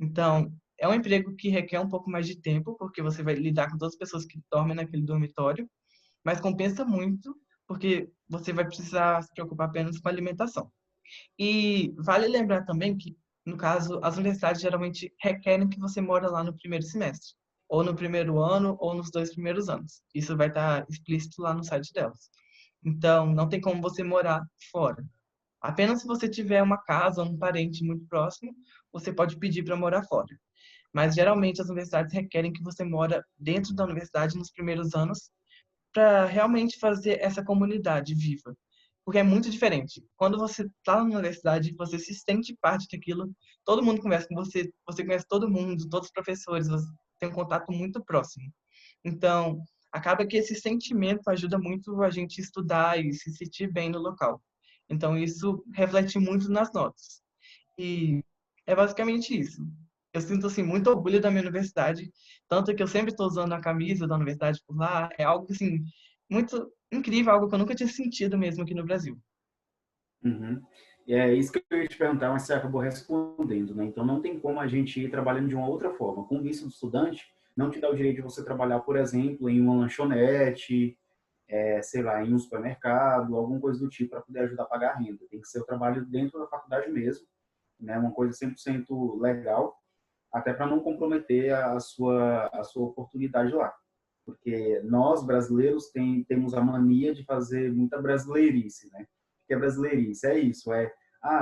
Então, é um emprego que requer um pouco mais de tempo, porque você vai lidar com todas as pessoas que dormem naquele dormitório, mas compensa muito, porque você vai precisar se preocupar apenas com a alimentação. E vale lembrar também que, no caso, as universidades geralmente requerem que você mora lá no primeiro semestre, ou no primeiro ano, ou nos 2 primeiros anos. Isso vai estar explícito lá no site delas. Então, não tem como você morar fora. Apenas se você tiver uma casa ou um parente muito próximo, você pode pedir para morar fora. Mas geralmente as universidades requerem que você mora dentro da universidade nos primeiros anos para realmente fazer essa comunidade viva. Porque é muito diferente. Quando você está na universidade, você se sente parte daquilo, todo mundo conversa com você, você conhece todo mundo, todos os professores, você tem um contato muito próximo. Então, acaba que esse sentimento ajuda muito a gente estudar e se sentir bem no local. Então, isso reflete muito nas notas. E é basicamente isso. Eu sinto, assim, muito orgulho da minha universidade, tanto que eu sempre estou usando a camisa da universidade por lá. É algo, assim, muito incrível, algo que eu nunca tinha sentido mesmo aqui no Brasil. Uhum. E é isso que eu ia te perguntar, mas você acabou respondendo, né? Então, não tem como a gente ir trabalhando de uma outra forma. Com visto de estudante, não te dá o direito de você trabalhar, por exemplo, em uma lanchonete, sei lá, em um supermercado, alguma coisa do tipo, para poder ajudar a pagar a renda. Tem que ser o trabalho dentro da faculdade mesmo, né? Uma coisa 100% legal, até para não comprometer a sua oportunidade lá. Porque nós, brasileiros, temos a mania de fazer muita brasileirice, né? O que é brasileirice? É isso,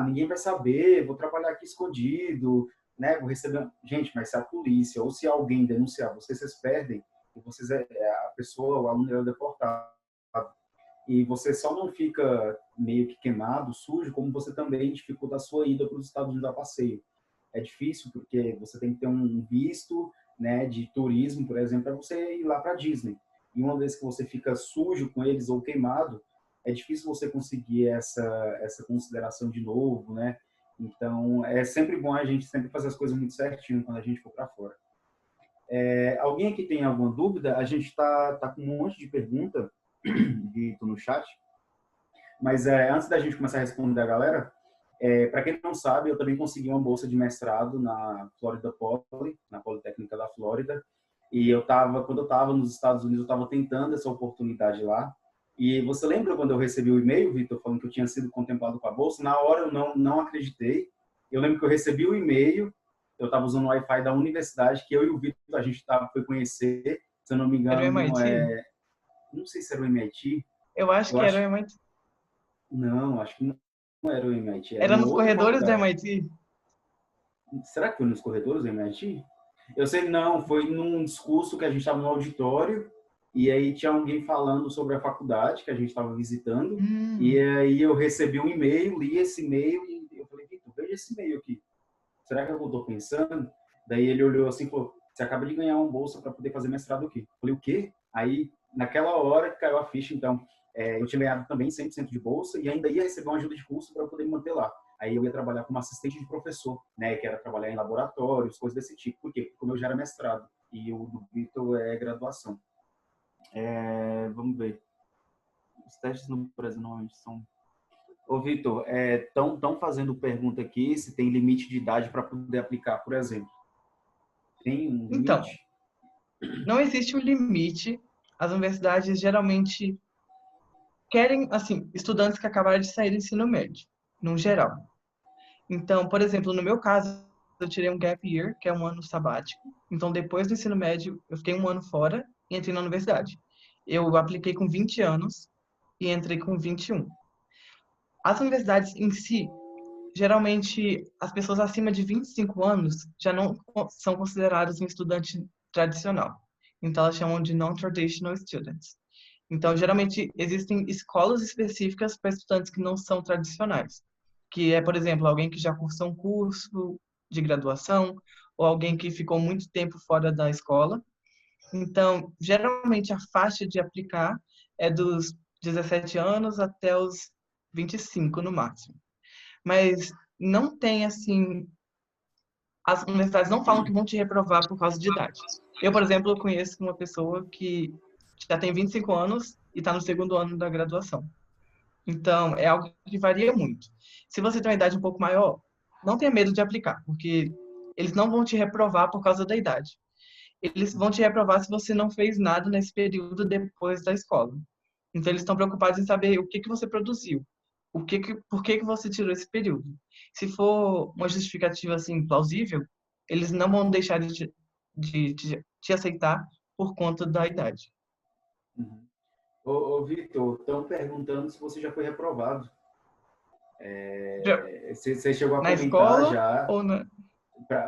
ninguém vai saber, vou trabalhar aqui escondido, né? Vou receber... Gente, mas se a polícia ou se alguém denunciar vocês perdem, e vocês, a pessoa, o aluno é deportado. E você só não fica meio que queimado, sujo, como você também dificulta a sua ida para os Estados Unidos a passeio. É difícil porque você tem que ter um visto, né, de turismo, por exemplo, para você ir lá para a Disney. E uma vez que você fica sujo com eles ou queimado, é difícil você conseguir essa consideração de novo, né? Então, é sempre bom a gente sempre fazer as coisas muito certinho quando a gente for para fora. Alguém aqui tem alguma dúvida? A gente tá com um monte de pergunta, Vitor, no chat, mas antes da gente começar a responder a galera, para quem não sabe, eu também consegui uma bolsa de mestrado na Florida Poly, na Politécnica da Flórida. E quando eu estava nos Estados Unidos, eu estava tentando essa oportunidade lá. E você lembra quando eu recebi o e-mail, Vitor, falando que eu tinha sido contemplado com a bolsa? Na hora eu não acreditei. Eu lembro que eu recebi o e-mail, eu estava usando o Wi-Fi da universidade, que eu e o Vitor, a gente foi conhecer, se eu não me Era o engano, MIT? não sei se era o MIT, Eu acho eu que era o acho, MIT. não, acho que não era o MIT, era Era uma nos outra corredores do faculdade. MIT? Será que foi nos corredores do MIT? Eu sei que não, foi num discurso que a gente estava no auditório e aí tinha alguém falando sobre a faculdade que a gente estava visitando e Hum, aí eu recebi um e-mail, li esse e-mail e eu falei, Vitor, veja esse e-mail aqui. Será que eu estou pensando? Daí ele olhou assim e falou, você acaba de ganhar uma bolsa para poder fazer mestrado aqui. Eu falei, o quê? Aí, naquela hora que caiu a ficha, então, eu tinha ganhado também 100% de bolsa e ainda ia receber uma ajuda de curso para eu poder me manter lá. Aí eu ia trabalhar como assistente de professor, né, que era trabalhar em laboratórios, coisas desse tipo. Por quê? Porque como eu já era mestrado e o do Vitor é graduação. Vamos ver. Os testes no Brasil normalmente são... Ô, Vitor, estão fazendo pergunta aqui se tem limite de idade para poder aplicar, por exemplo. Tem um então, limite? não existe um limite. As universidades geralmente querem, assim, estudantes que acabaram de sair do ensino médio, no geral. Então, por exemplo, no meu caso, eu tirei um gap year, que é um ano sabático. Então, depois do ensino médio, eu fiquei um ano fora e entrei na universidade. Eu apliquei com 20 anos e entrei com 21. As universidades em si, geralmente, as pessoas acima de 25 anos já não são consideradas um estudante tradicional. Então, elas chamam de non-traditional students. Então, geralmente, existem escolas específicas para estudantes que não são tradicionais, que é, por exemplo, alguém que já cursou um curso de graduação ou alguém que ficou muito tempo fora da escola. Então, geralmente, a faixa de aplicar é dos 17 anos até os 25 no máximo. Mas não tem, assim, as universidades não falam que vão te reprovar por causa de idade. Eu, por exemplo, conheço uma pessoa que já tem 25 anos e está no segundo ano da graduação. Então, é algo que varia muito. Se você tem uma idade um pouco maior, não tenha medo de aplicar, porque eles não vão te reprovar por causa da idade. Eles vão te reprovar se você não fez nada nesse período depois da escola. Então, eles estão preocupados em saber o que que você produziu. por que que você tirou esse período. Se for uma justificativa assim plausível, eles não vão deixar de te aceitar por conta da idade. Uhum. Ô, Vitor, estão perguntando se você já foi reprovado. Já- Você chegou a Na comentar escola já. ou na...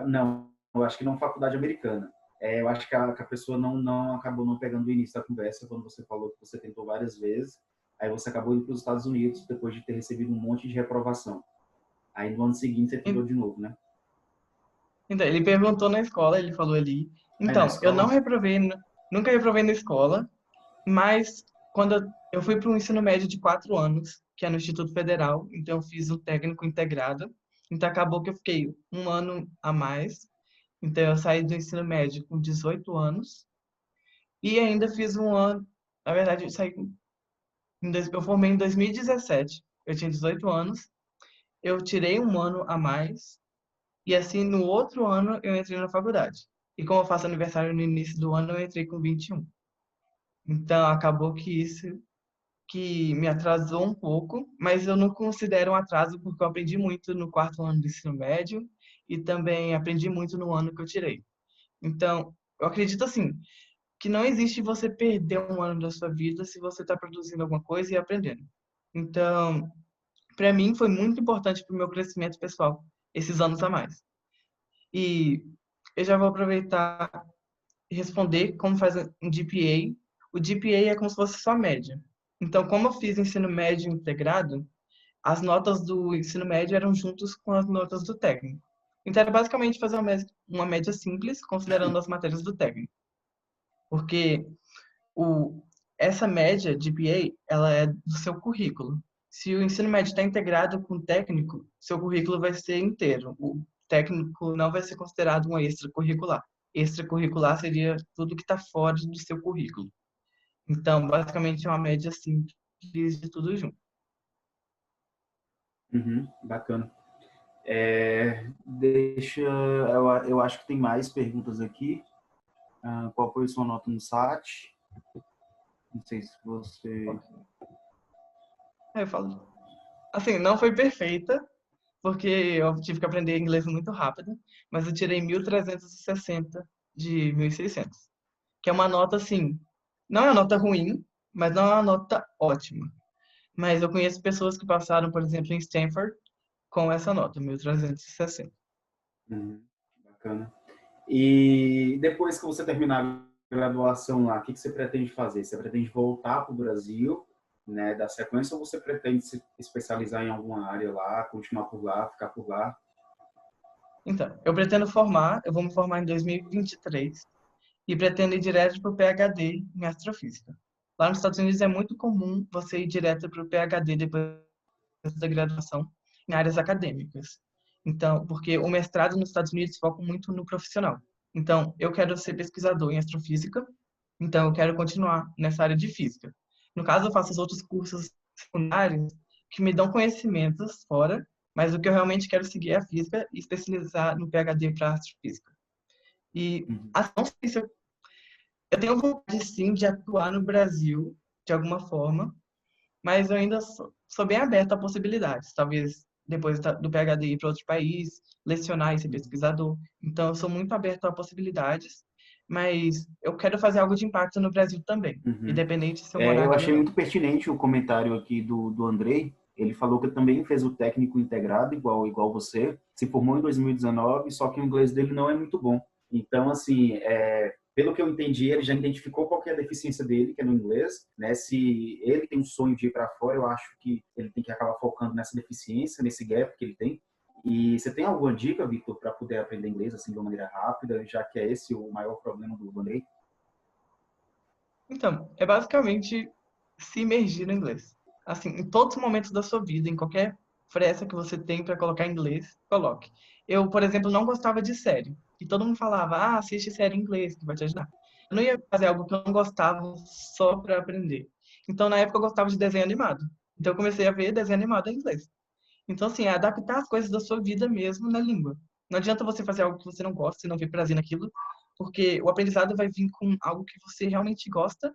Não, eu acho que não faculdade americana. Eu acho que que a pessoa não acabou não pegando o início da conversa quando você falou que você tentou várias vezes. Aí você acabou indo para os Estados Unidos depois de ter recebido um monte de reprovação. Aí no ano seguinte você tentou de novo, né? Então, ele perguntou na escola, ele falou ali. Aí na Então, eu não escola? reprovei, nunca reprovei na escola, mas quando eu fui para um ensino médio de 4 anos, que é no Instituto Federal, então eu fiz um técnico integrado. Então acabou que eu fiquei um ano a mais. Então eu saí do ensino médio com 18 anos e ainda fiz um ano, na verdade eu formei em 2017. Eu tinha 18 anos, eu tirei um ano a mais e assim no outro ano eu entrei na faculdade. E como eu faço aniversário no início do ano, eu entrei com 21. Então acabou que isso que me atrasou um pouco, mas eu não considero um atraso porque eu aprendi muito no 4 ano do ensino médio e também aprendi muito no ano que eu tirei. Então, eu acredito assim, que não existe você perder um ano da sua vida se você está produzindo alguma coisa e aprendendo. Então, para mim foi muito importante para o meu crescimento pessoal esses anos a mais. E eu já vou aproveitar e responder como faz um GPA. O GPA é como se fosse sua média. Então, como eu fiz ensino médio integrado, as notas do ensino médio eram juntos com as notas do técnico. Então, era basicamente fazer uma média simples, considerando as matérias do técnico. Porque o, essa média GPA, ela é do seu currículo. Se o ensino médio está integrado com o técnico, seu currículo vai ser inteiro. O técnico não vai ser considerado um extracurricular. Extracurricular seria tudo que está fora do seu currículo. Então, basicamente, é uma média simples de tudo junto. Uhum, bacana. Eu acho que tem mais perguntas aqui. Qual foi a sua nota no SAT? Não sei se você... Aí eu falo, assim, não foi perfeita, porque eu tive que aprender inglês muito rápido, mas eu tirei 1.360 de 1.600, que é uma nota, assim, não é uma nota ruim, mas não é uma nota ótima. Mas eu conheço pessoas que passaram, por exemplo, em Stanford com essa nota, 1.360. Uhum, bacana. E depois que você terminar a graduação lá, o que você pretende fazer? Você pretende voltar para o Brasil, né, dar sequência, ou você pretende se especializar em alguma área lá, continuar por lá, ficar por lá? Então, eu vou me formar em 2023 e pretendo ir direto para o PhD em astrofísica. Lá nos Estados Unidos é muito comum você ir direto para o PhD depois da graduação em áreas acadêmicas. Então, porque o mestrado nos Estados Unidos foca muito no profissional. Então, eu quero ser pesquisador em astrofísica, então eu quero continuar nessa área de física. No caso, eu faço os outros cursos secundários que me dão conhecimentos fora, mas o que eu realmente quero seguir é a física e especializar no PhD para astrofísica. E Uhum. não sei se eu tenho vontade sim de atuar no Brasil de alguma forma, mas eu ainda sou bem aberto a possibilidades. Talvez depois do PhD ir para outro país, lecionar e ser pesquisador. Então, eu sou muito aberto a possibilidades, mas eu quero fazer algo de impacto no Brasil também, Uhum. independente se eu morar Eu aqui ou achei não. muito pertinente o comentário aqui do Andrei. Ele falou que também fez o técnico integrado, igual você. Se formou em 2019, só que o inglês dele não é muito bom. Então, assim, pelo que eu entendi, ele já identificou qual que é a deficiência dele, que é no inglês. Né? Se ele tem um sonho de ir para fora, eu acho que ele tem que acabar focando nessa deficiência, nesse gap que ele tem. E você tem alguma dica, Victor, para poder aprender inglês assim de uma maneira rápida, já que é esse o maior problema do Andrei? Então, é basicamente se imergir no inglês. Assim, em todos os momentos da sua vida, em qualquer fresta que você tem para colocar em inglês, coloque. Eu, por exemplo, não gostava de série. E todo mundo falava, assiste série em inglês, que vai te ajudar. Eu não ia fazer algo que eu não gostava só para aprender. Então, na época, eu gostava de desenho animado. Então, eu comecei a ver desenho animado em inglês. Então, assim, é adaptar as coisas da sua vida mesmo na língua. Não adianta você fazer algo que você não gosta, você não vê prazer naquilo, porque o aprendizado vai vir com algo que você realmente gosta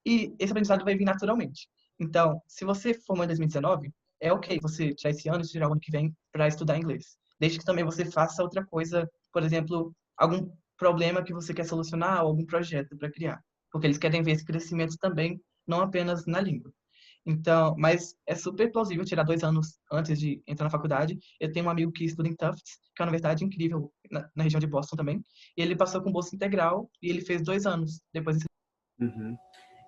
e esse aprendizado vai vir naturalmente. Então, se você formou em 2019, é ok você tirar esse ano e tirar o ano que vem para estudar inglês. Desde que também você faça outra coisa, por exemplo, algum problema que você quer solucionar ou algum projeto para criar. Porque eles querem ver esse crescimento também, não apenas na língua. Então, mas é super plausível tirar 2 anos antes de entrar na faculdade. Eu tenho um amigo que estuda em Tufts, que é uma universidade incrível na região de Boston também. E ele passou com bolsa integral e ele fez 2 anos depois. Uhum.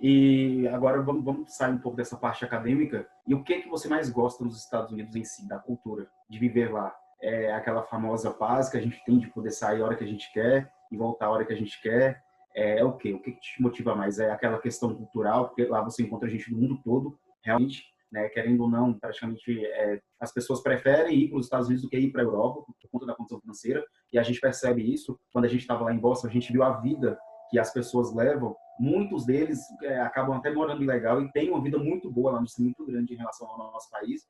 E agora vamos sair um pouco dessa parte acadêmica. E o que é que você mais gosta nos Estados Unidos em si, da cultura, de viver lá? É aquela famosa paz que a gente tem de poder sair a hora que a gente quer e voltar a hora que a gente quer? É o quê? O que te motiva mais? É aquela questão cultural, porque lá você encontra gente do mundo todo, realmente, né? Querendo ou não, praticamente as pessoas preferem ir para os Estados Unidos do que ir para a Europa por conta da condição financeira. E a gente percebe isso quando a gente estava lá em Boston, a gente viu a vida que as pessoas levam. Muitos deles acabam até morando ilegal e têm uma vida muito boa lá, muito grande em relação ao nosso país.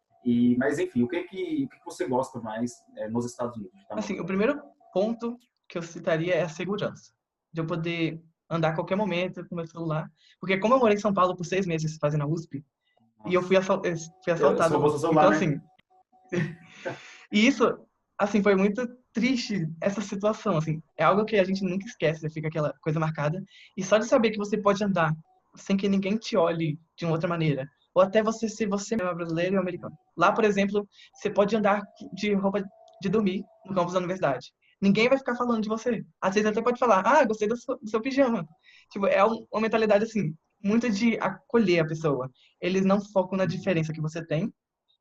Mas, enfim, o que você gosta mais nos Estados Unidos? Assim, o primeiro ponto que eu citaria é a segurança. De eu poder andar a qualquer momento com meu celular. Porque como eu morei em São Paulo por 6 meses fazendo a USP, e eu Nossa. fui Eu só vou assaltado. seu celular, Então, né? assim, e isso, assim, foi muito triste essa situação, assim. É algo que a gente nunca esquece, fica aquela coisa marcada. E só de saber que você pode andar sem que ninguém te olhe de uma outra maneira, ou até você ser você mesmo, brasileiro e americano. Lá, por exemplo, você pode andar de roupa de dormir no campus da universidade. Ninguém vai ficar falando de você. Às vezes até pode falar, ah, gostei do seu pijama. Tipo, é uma mentalidade, assim, muito de acolher a pessoa. Eles não focam na diferença que você tem,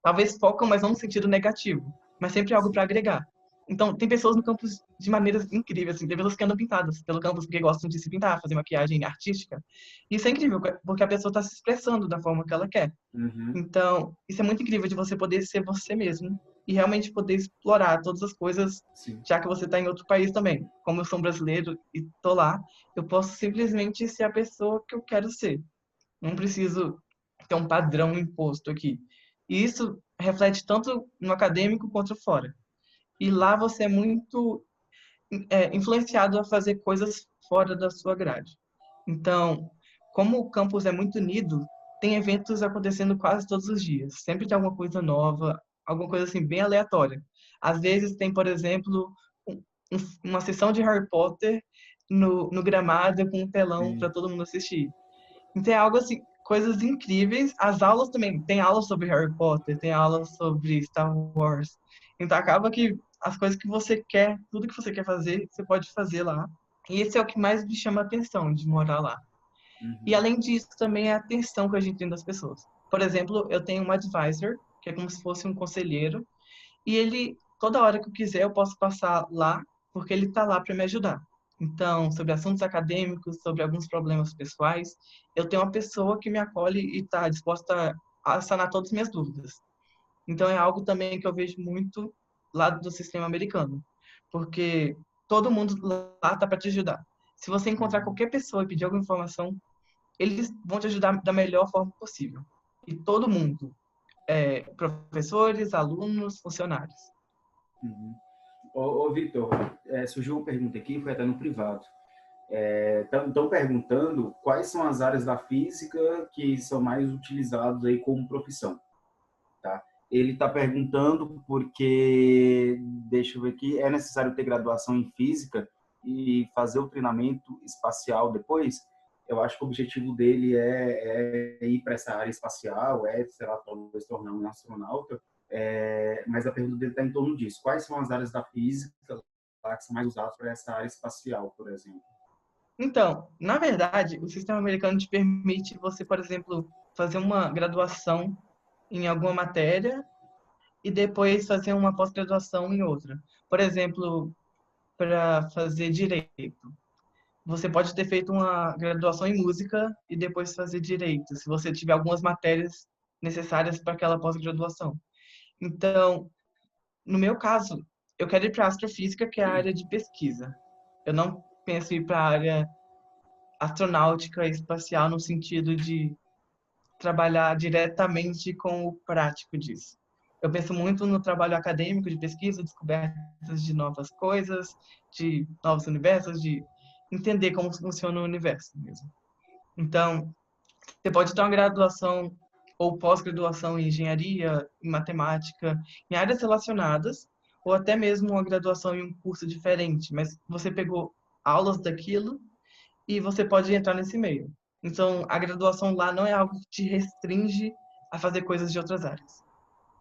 talvez focam, mas não no sentido negativo, mas sempre algo para agregar. Então, tem pessoas no campus de maneiras incríveis, assim, tem pessoas que andam pintadas pelo campus porque gostam de se pintar, fazer maquiagem artística. Isso é incrível, porque a pessoa está se expressando da forma que ela quer. Uhum. Então, isso é muito incrível de você poder ser você mesmo e realmente poder explorar todas as coisas, Sim. já que você está em outro país também. Como eu sou um brasileiro e tô lá, eu posso simplesmente ser a pessoa que eu quero ser. Não preciso ter um padrão imposto aqui. E isso reflete tanto no acadêmico quanto fora. E lá você é muito influenciado a fazer coisas fora da sua grade. Então, como o campus é muito unido, tem eventos acontecendo quase todos os dias. Sempre tem alguma coisa nova, alguma coisa assim bem aleatória. Às vezes tem, por exemplo, uma sessão de Harry Potter no gramado com um telão para Sim. todo mundo assistir. Então é algo assim, coisas incríveis. As aulas também, tem aulas sobre Harry Potter, tem aulas sobre Star Wars. Então acaba que as coisas que você quer, tudo que você quer fazer, você pode fazer lá. E esse é o que mais me chama a atenção de morar lá. E Uhum. além disso, também é a atenção que a gente tem das pessoas. Por exemplo, eu tenho um advisor, que é como se fosse um conselheiro, e ele, toda hora que eu quiser, eu posso passar lá, porque ele está lá para me ajudar. Então, sobre assuntos acadêmicos, sobre alguns problemas pessoais, eu tenho uma pessoa que me acolhe e está disposta a sanar todas as minhas dúvidas. Então, é algo também que eu vejo muito lá do sistema americano, porque todo mundo lá está para te ajudar. Se você encontrar Uhum. qualquer pessoa e pedir alguma informação, eles vão te ajudar da melhor forma possível. E todo mundo, professores, alunos, funcionários. Uhum. Ô Vitor, surgiu uma pergunta aqui, foi até no privado. Estão perguntando quais são as áreas da física que são mais utilizadas aí como profissão, tá? Ele está perguntando porque, deixa eu ver aqui, é necessário ter graduação em física e fazer o treinamento espacial depois? Eu acho que o objetivo dele é ir para essa área espacial, sei lá, talvez tornar um astronauta, mas a pergunta dele está em torno disso. Quais são as áreas da física lá que são mais usadas para essa área espacial, por exemplo? Então, na verdade, o sistema americano te permite você, por exemplo, fazer uma graduação em alguma matéria e depois fazer uma pós-graduação em outra. Por exemplo, para fazer direito. Você pode ter feito uma graduação em música e depois fazer direito, se você tiver algumas matérias necessárias para aquela pós-graduação. Então, no meu caso, eu quero ir para astrofísica, que é a área de pesquisa. Eu não penso em ir para a área astronáutica e espacial no sentido de trabalhar diretamente com o prático disso. Eu penso muito no trabalho acadêmico de pesquisa, descobertas de novas coisas, de novos universos, de entender como funciona o universo mesmo. Então, você pode ter uma graduação ou pós-graduação em engenharia, em matemática, em áreas relacionadas, ou até mesmo uma graduação em um curso diferente, mas você pegou aulas daquilo e você pode entrar nesse meio. Então, a graduação lá não é algo que te restringe a fazer coisas de outras áreas.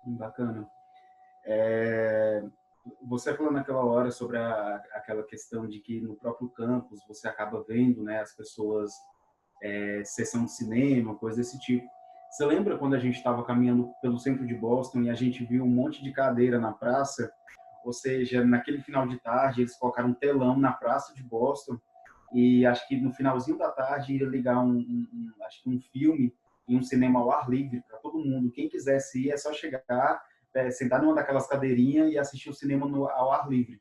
Bacana. É, você falou naquela hora sobre aquela questão de que no próprio campus você acaba vendo, né, as pessoas, sessão de cinema, coisa desse tipo. Você lembra quando a gente estava caminhando pelo centro de Boston e a gente viu um monte de cadeira na praça? Ou seja, naquele final de tarde eles colocaram um telão na praça de Boston e acho que no finalzinho da tarde ia ligar acho que um filme em um cinema ao ar livre para todo mundo. Quem quisesse ir é só chegar, sentar numa daquelas cadeirinhas e assistir o cinema ao ar livre.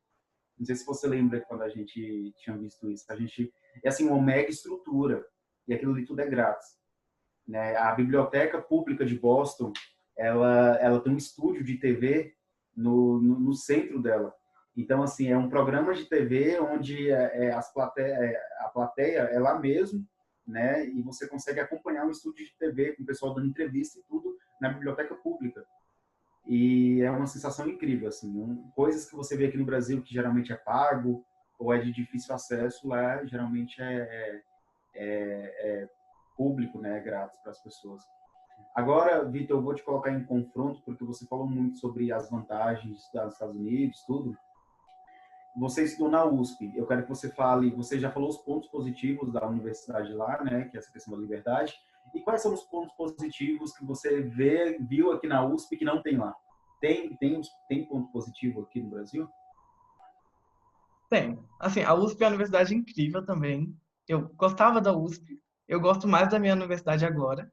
Não sei se você lembra quando a gente tinha visto isso. A gente é assim uma mega estrutura e aquilo ali tudo é grátis, né? A Biblioteca Pública de Boston, ela tem um estúdio de TV no centro dela. Então, assim, é um programa de TV onde a plateia é lá mesmo, né? E você consegue acompanhar um estúdio de TV com o pessoal dando entrevista e tudo na biblioteca pública. E é uma sensação incrível, assim. Coisas que você vê aqui no Brasil que geralmente é pago ou é de difícil acesso, lá geralmente é público, né? É grátis para as pessoas. Agora, Vitor, eu vou te colocar em confronto, porque você falou muito sobre as vantagens de estudar nos Estados Unidos, tudo. Você estudou na USP. Eu quero que você fale, você já falou os pontos positivos da universidade lá, né, que é essa questão da liberdade. E quais são os pontos positivos que você viu aqui na USP que não tem lá? Tem ponto positivo aqui no Brasil? Tem. Assim, a USP é uma universidade incrível também. Eu gostava da USP. Eu gosto mais da minha universidade agora.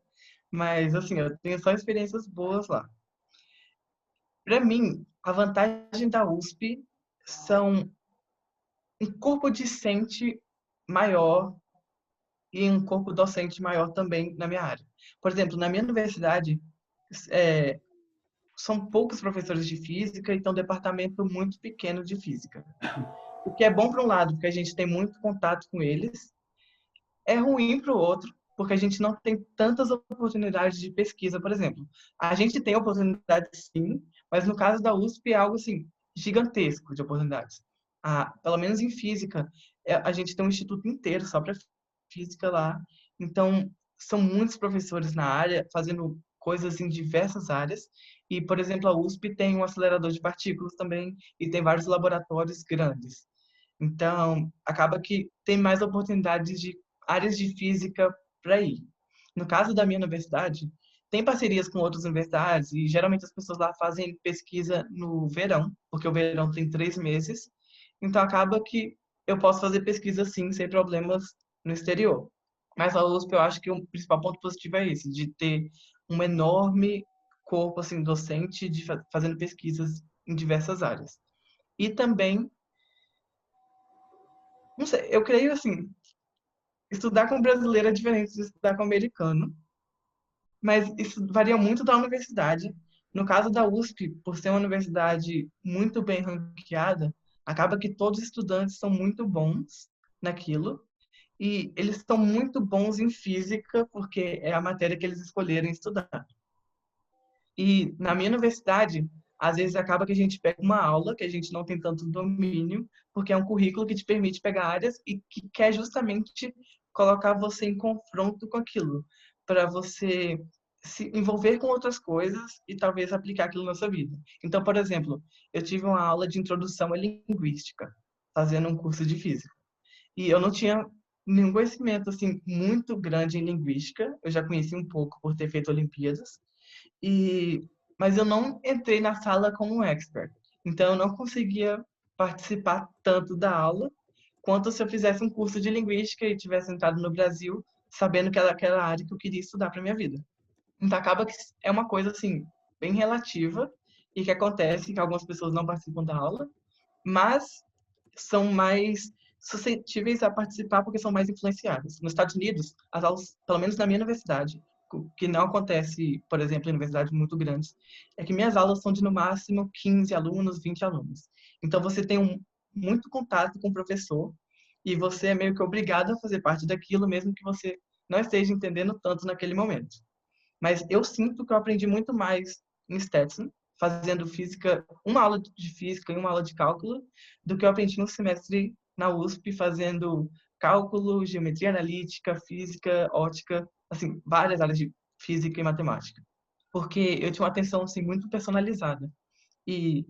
Mas, assim, eu tenho só experiências boas lá. Para mim, a vantagem da USP são um corpo discente maior e um corpo docente maior também na minha área. Por exemplo, na minha universidade, é, são poucos professores de física e tem um departamento muito pequeno de física. O que é bom para um lado, porque a gente tem muito contato com eles, é ruim para o outro, porque a gente não tem tantas oportunidades de pesquisa, por exemplo. A gente tem oportunidades sim, mas no caso da USP é algo assim gigantesco de oportunidades. Pelo menos em física, a gente tem um instituto inteiro só para física lá. Então, são muitos professores na área fazendo coisas em diversas áreas. E, por exemplo, a USP tem um acelerador de partículas também e tem vários laboratórios grandes. Então, acaba que tem mais oportunidades de áreas de física para ir. No caso da minha universidade, tem parcerias com outras universidades e geralmente as pessoas lá fazem pesquisa no verão, porque o verão tem 3 meses. Então, acaba que eu posso fazer pesquisa sim, sem problemas no exterior. Mas a USP, eu acho que o principal ponto positivo é esse, de ter um enorme corpo assim docente de fazendo pesquisas em diversas áreas. E também, não sei, eu creio assim, estudar com brasileiro é diferente de estudar com americano, mas isso varia muito da universidade. No caso da USP, por ser uma universidade muito bem ranqueada, acaba que todos os estudantes são muito bons naquilo e eles são muito bons em física porque é a matéria que eles escolheram estudar. E na minha universidade, às vezes acaba que a gente pega uma aula que a gente não tem tanto domínio, porque é um currículo que te permite pegar áreas e que quer justamente colocar você em confronto com aquilo, para você se envolver com outras coisas e talvez aplicar aquilo na sua vida. Então, por exemplo, eu tive uma aula de introdução à linguística, fazendo um curso de física. E eu não tinha nenhum conhecimento assim muito grande em linguística, eu já conheci um pouco por ter feito Olimpíadas, e, mas eu não entrei na sala como um expert. Então, eu não conseguia participar tanto da aula quanto se eu fizesse um curso de linguística e tivesse entrado no Brasil sabendo que era aquela área que eu queria estudar para minha vida. Então, acaba que é uma coisa, assim, bem relativa e que acontece que algumas pessoas não participam da aula, mas são mais suscetíveis a participar porque são mais influenciadas. Nos Estados Unidos, as aulas, pelo menos na minha universidade, que não acontece, por exemplo, em universidades muito grandes, é que minhas aulas são de no máximo 15 alunos, 20 alunos. Então você tem muito contato com o professor e você é meio que obrigado a fazer parte daquilo, mesmo que você não esteja entendendo tanto naquele momento. Mas eu sinto que eu aprendi muito mais em Stetson, fazendo física, uma aula de física e uma aula de cálculo, do que eu aprendi no semestre na USP, fazendo cálculo, geometria analítica, física, ótica, assim, várias áreas de física e matemática. Porque eu tinha uma atenção, assim, muito personalizada. E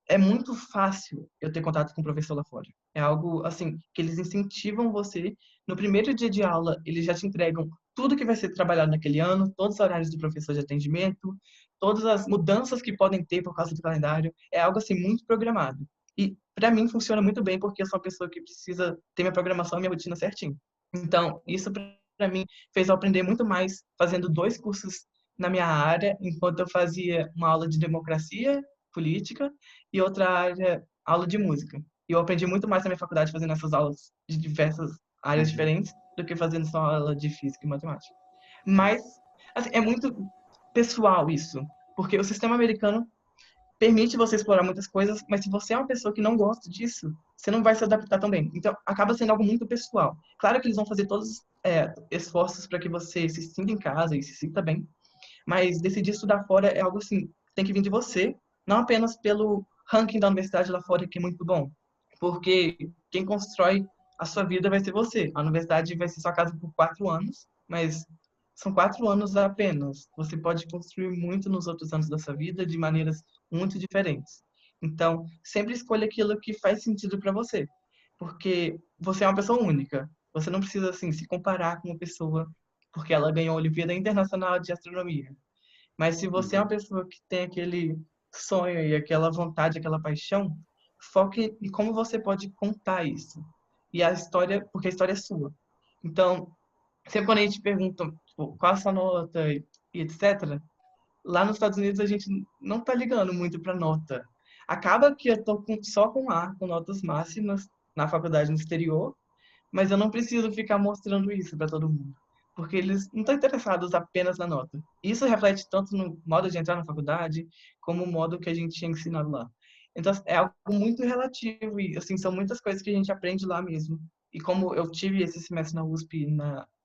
é muito fácil eu ter contato com o professor lá fora. É algo, assim, que eles incentivam você. No primeiro dia de aula, eles já te entregam tudo que vai ser trabalhado naquele ano, todos os horários do professor de atendimento, todas as mudanças que podem ter por causa do calendário. É algo, assim, muito programado. E, para mim, funciona muito bem, porque eu sou uma pessoa que precisa ter minha programação e minha rotina certinho. Então, isso, para mim, fez eu aprender muito mais fazendo 2 cursos na minha área, enquanto eu fazia uma aula de democracia política e outra área, aula de música. E eu aprendi muito mais na minha faculdade fazendo essas aulas de diversas áreas Uhum. diferentes do que fazendo só aula de física e matemática. Mas, assim, é muito pessoal isso, porque o sistema americano permite você explorar muitas coisas, mas se você é uma pessoa que não gosta disso, você não vai se adaptar tão bem. Então, acaba sendo algo muito pessoal. Claro que eles vão fazer todos esforços para que você se sinta em casa e se sinta bem, mas decidir estudar fora é algo assim, tem que vir de você, não apenas pelo ranking da universidade lá fora, que é muito bom. Porque quem constrói a sua vida vai ser você. A universidade vai ser sua casa por 4 anos, mas são 4 anos apenas. Você pode construir muito nos outros anos da sua vida de maneiras muito diferentes. Então, sempre escolha aquilo que faz sentido para você. Porque você é uma pessoa única. Você não precisa, assim, se comparar com uma pessoa porque ela ganhou a Olimpíada Internacional de Astronomia. Mas se você é uma Uhum. pessoa que tem aquele sonho e aquela vontade, aquela paixão, foque em como você pode contar isso. E a história, porque a história é sua. Então, sempre quando a gente pergunta tipo, qual a sua nota e etc., lá nos Estados Unidos a gente não tá ligando muito para nota. Acaba que eu tô só com A, com notas máximas na faculdade no exterior, mas eu não preciso ficar mostrando isso para todo mundo, porque eles não estão interessados apenas na nota. Isso reflete tanto no modo de entrar na faculdade, como o modo que a gente é ensinado lá. Então, é algo muito relativo e, assim, são muitas coisas que a gente aprende lá mesmo. E como eu tive esse semestre na USP,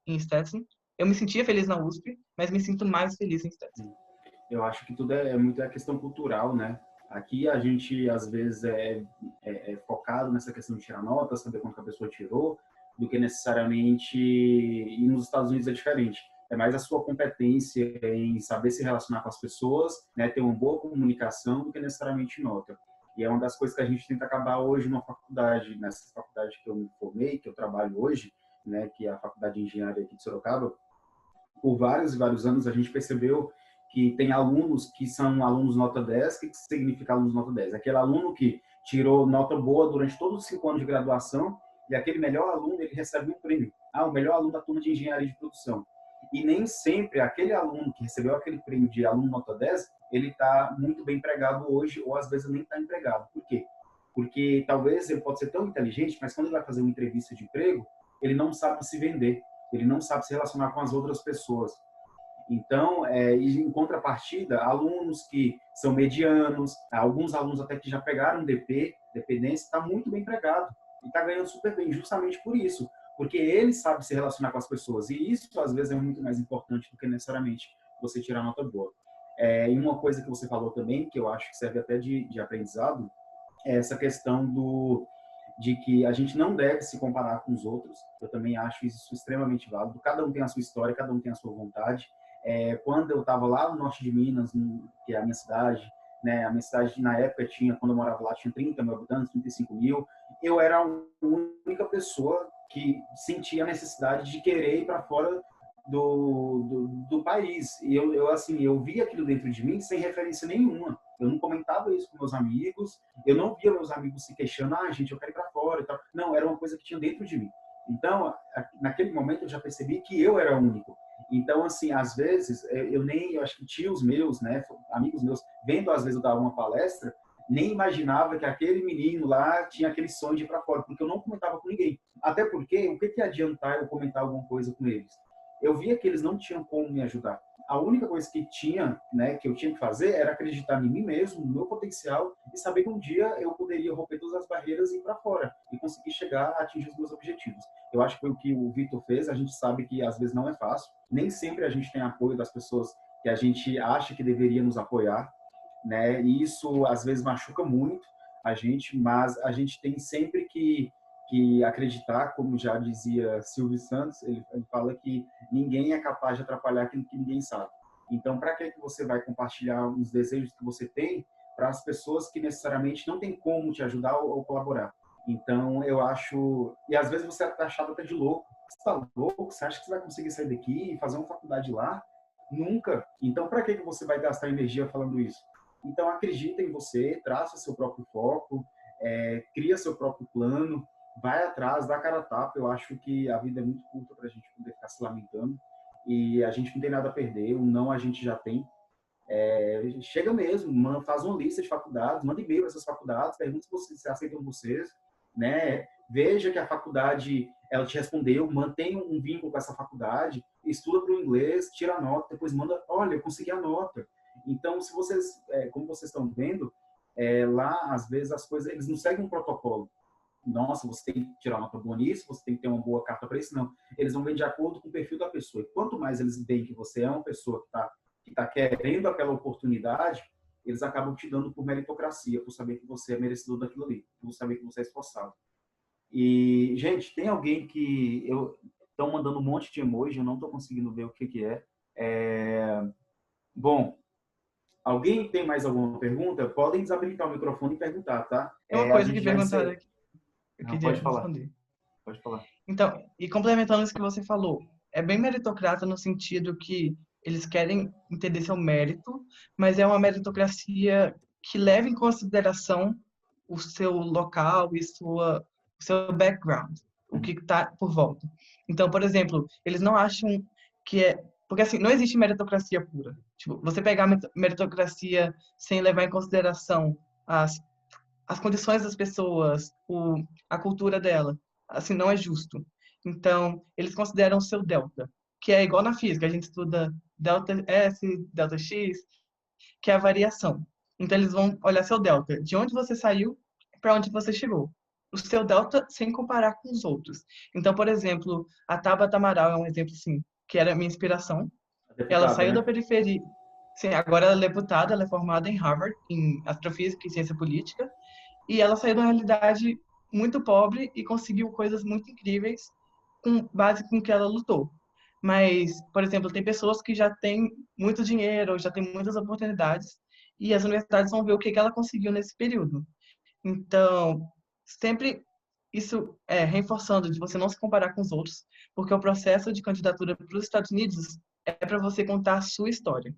em Stetson, eu me sentia feliz na USP, mas me sinto mais feliz em Stetson. Eu acho que tudo é muito a questão cultural, né? Aqui a gente, às vezes, é focado nessa questão de tirar nota, saber quanto que a pessoa tirou, do que necessariamente... E nos Estados Unidos é diferente. É mais a sua competência em saber se relacionar com as pessoas, né? Ter uma boa comunicação, do que necessariamente nota. E é uma das coisas que a gente tenta acabar hoje numa faculdade, nessa faculdade que eu me formei, que eu trabalho hoje, né? Que é a Faculdade de Engenharia aqui de Sorocaba. Por vários e vários anos a gente percebeu que tem alunos que são alunos nota 10. O que significa alunos nota 10? Aquele aluno que tirou nota boa durante todos os 5 anos de graduação, e aquele melhor aluno ele recebe um prêmio. Ah, o melhor aluno da turma de engenharia de produção. E nem sempre aquele aluno que recebeu aquele prêmio de aluno nota 10, ele está muito bem empregado hoje, ou às vezes nem está empregado. Por quê? Porque talvez ele pode ser tão inteligente, mas quando ele vai fazer uma entrevista de emprego, ele não sabe se vender, ele não sabe se relacionar com as outras pessoas. Então, em contrapartida, alunos que são medianos, alguns alunos até que já pegaram DP, dependência, está muito bem empregado e está ganhando super bem, justamente por isso, porque ele sabe se relacionar com as pessoas, e isso às vezes é muito mais importante do que necessariamente você tirar nota boa. E uma coisa que você falou também, que eu acho que serve até de aprendizado, é essa questão de que a gente não deve se comparar com os outros. Eu também acho isso extremamente válido. Cada um tem a sua história, cada um tem a sua vontade. Quando eu estava lá no norte de Minas, que é a minha cidade, né, a minha cidade na época tinha, quando eu morava lá, tinha 30 mil habitantes, 35 mil. Eu era a única pessoa que sentia a necessidade de querer ir para fora do país. E assim, eu via aquilo dentro de mim sem referência nenhuma. Eu não comentava isso com meus amigos, eu não via meus amigos se queixando, gente, eu quero ir para fora e tal. Não, era uma coisa que tinha dentro de mim. Então, naquele momento eu já percebi que eu era único. Então, assim, às vezes, eu acho que tios meus, né, amigos meus, vendo às vezes eu dar uma palestra, nem imaginava que aquele menino lá tinha aquele sonho de ir para fora, porque eu não comentava com ninguém. Até porque, o que adiantar eu comentar alguma coisa com eles? Eu via que eles não tinham como me ajudar. a única coisa que tinha, né, que eu tinha que fazer era acreditar em mim mesmo, no meu potencial e saber que um dia eu poderia romper todas as barreiras e ir para fora e conseguir chegar a atingir os meus objetivos. Eu acho que foi o que o Vitor fez. A gente sabe que às vezes não é fácil, nem sempre a gente tem apoio das pessoas que a gente acha que deveria nos apoiar, né? E isso às vezes machuca muito a gente, mas a gente tem sempre que acreditar, como já dizia Silvio Santos. Ele fala que ninguém é capaz de atrapalhar aquilo que ninguém sabe. Então, para que você vai compartilhar os desejos que você tem para as pessoas que necessariamente não tem como te ajudar ou colaborar? Então, eu acho... E às vezes você é taxado até de louco. Você está louco? Você acha que você vai conseguir sair daqui e fazer uma faculdade lá? Nunca. Então, para que você vai gastar energia falando isso? Então, acredita em você, traça seu próprio foco, cria seu próprio plano, vai atrás, dá cara a tapa. Eu acho que a vida é muito curta para a gente poder ficar se lamentando e a gente não tem nada a perder. O não a gente já tem. Chega mesmo, faz uma lista de faculdades, manda e-mail para essas faculdades, pergunta se aceitam vocês, né? Veja que a faculdade ela te respondeu, mantém um vínculo com essa faculdade, estuda para o inglês, tira a nota, depois manda, olha, eu consegui a nota. Então, se vocês, como vocês estão vendo, lá às vezes as coisas eles não seguem um protocolo. Nossa, você tem que tirar uma nota boa nisso, você tem que ter uma boa carta para isso, não. Eles vão ver de acordo com o perfil da pessoa. E quanto mais eles veem que você é uma pessoa que tá querendo aquela oportunidade, eles acabam te dando por meritocracia, por saber que você é merecedor daquilo ali, por saber que você é esforçado. E, gente, tem alguém que estão mandando um monte de emoji, eu não estou conseguindo ver o que é. Bom, alguém tem mais alguma pergunta? Podem desabilitar o microfone e perguntar, tá? Tem uma A coisa gente que já perguntaram encerra. aqui, eu Não, queria pode falar. responder. Pode falar. Então, e complementando isso que você falou, é bem meritocrata no sentido que eles querem entender seu mérito, mas é uma meritocracia que leva em consideração o seu local e o seu background, o que está por volta. Então, por exemplo, eles não acham que é... Porque, assim, não existe meritocracia pura. Tipo, você pegar a meritocracia sem levar em consideração as condições das pessoas, a cultura dela, assim, não é justo. Então, eles consideram o seu delta, que é igual na física, a gente estuda delta S, delta X, que é a variação. Então, eles vão olhar seu delta, de onde você saiu para onde você chegou. O seu delta sem comparar com os outros. Então, por exemplo, a Tabata Amaral é um exemplo, assim, que era a minha inspiração. Ela Deputada, saiu da né? periferia. Sim, agora ela é deputada, ela é formada em Harvard, em astrofísica e ciência política, e ela saiu de uma realidade muito pobre e conseguiu coisas muito incríveis com base com que ela lutou. Mas, por exemplo, tem pessoas que já têm muito dinheiro, já têm muitas oportunidades, e as universidades vão ver o que ela conseguiu nesse período. Então, sempre isso é reforçando de você não se comparar com os outros, porque o processo de candidatura para os Estados Unidos é para você contar a sua história.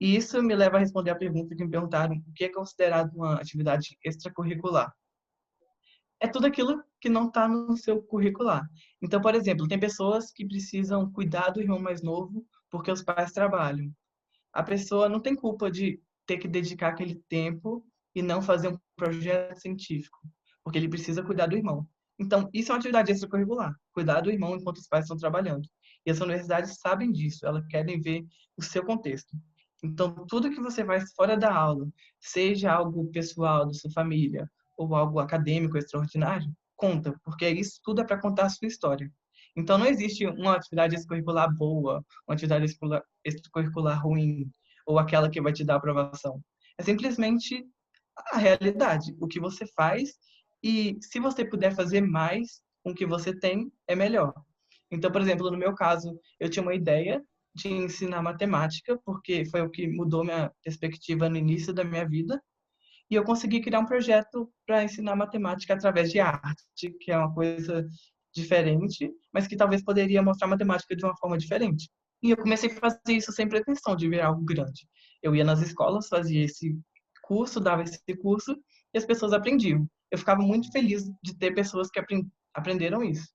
E isso me leva a responder a pergunta que me perguntaram: o que é considerado uma atividade extracurricular? É tudo aquilo que não está no seu curricular. Então, por exemplo, tem pessoas que precisam cuidar do irmão mais novo porque os pais trabalham. A pessoa não tem culpa de ter que dedicar aquele tempo e não fazer um projeto científico, porque ele precisa cuidar do irmão. Então, isso é uma atividade extracurricular, cuidar do irmão enquanto os pais estão trabalhando. E as universidades sabem disso, elas querem ver o seu contexto. Então, tudo que você faz fora da aula, seja algo pessoal da sua família ou algo acadêmico extraordinário, conta, porque isso tudo é para contar a sua história. Então, não existe uma atividade extracurricular boa, uma atividade extracurricular ruim, ou aquela que vai te dar aprovação. É simplesmente a realidade, o que você faz, e se você puder fazer mais com o que você tem, é melhor. Então, por exemplo, no meu caso, eu tinha uma ideia de ensinar matemática, porque foi o que mudou minha perspectiva no início da minha vida, e eu consegui criar um projeto para ensinar matemática através de arte, que é uma coisa diferente, mas que talvez poderia mostrar matemática de uma forma diferente. E eu comecei a fazer isso sem pretensão de ver algo grande. Eu ia nas escolas, fazia esse curso, dava esse curso, e as pessoas aprendiam. Eu ficava muito feliz de ter pessoas que aprenderam isso.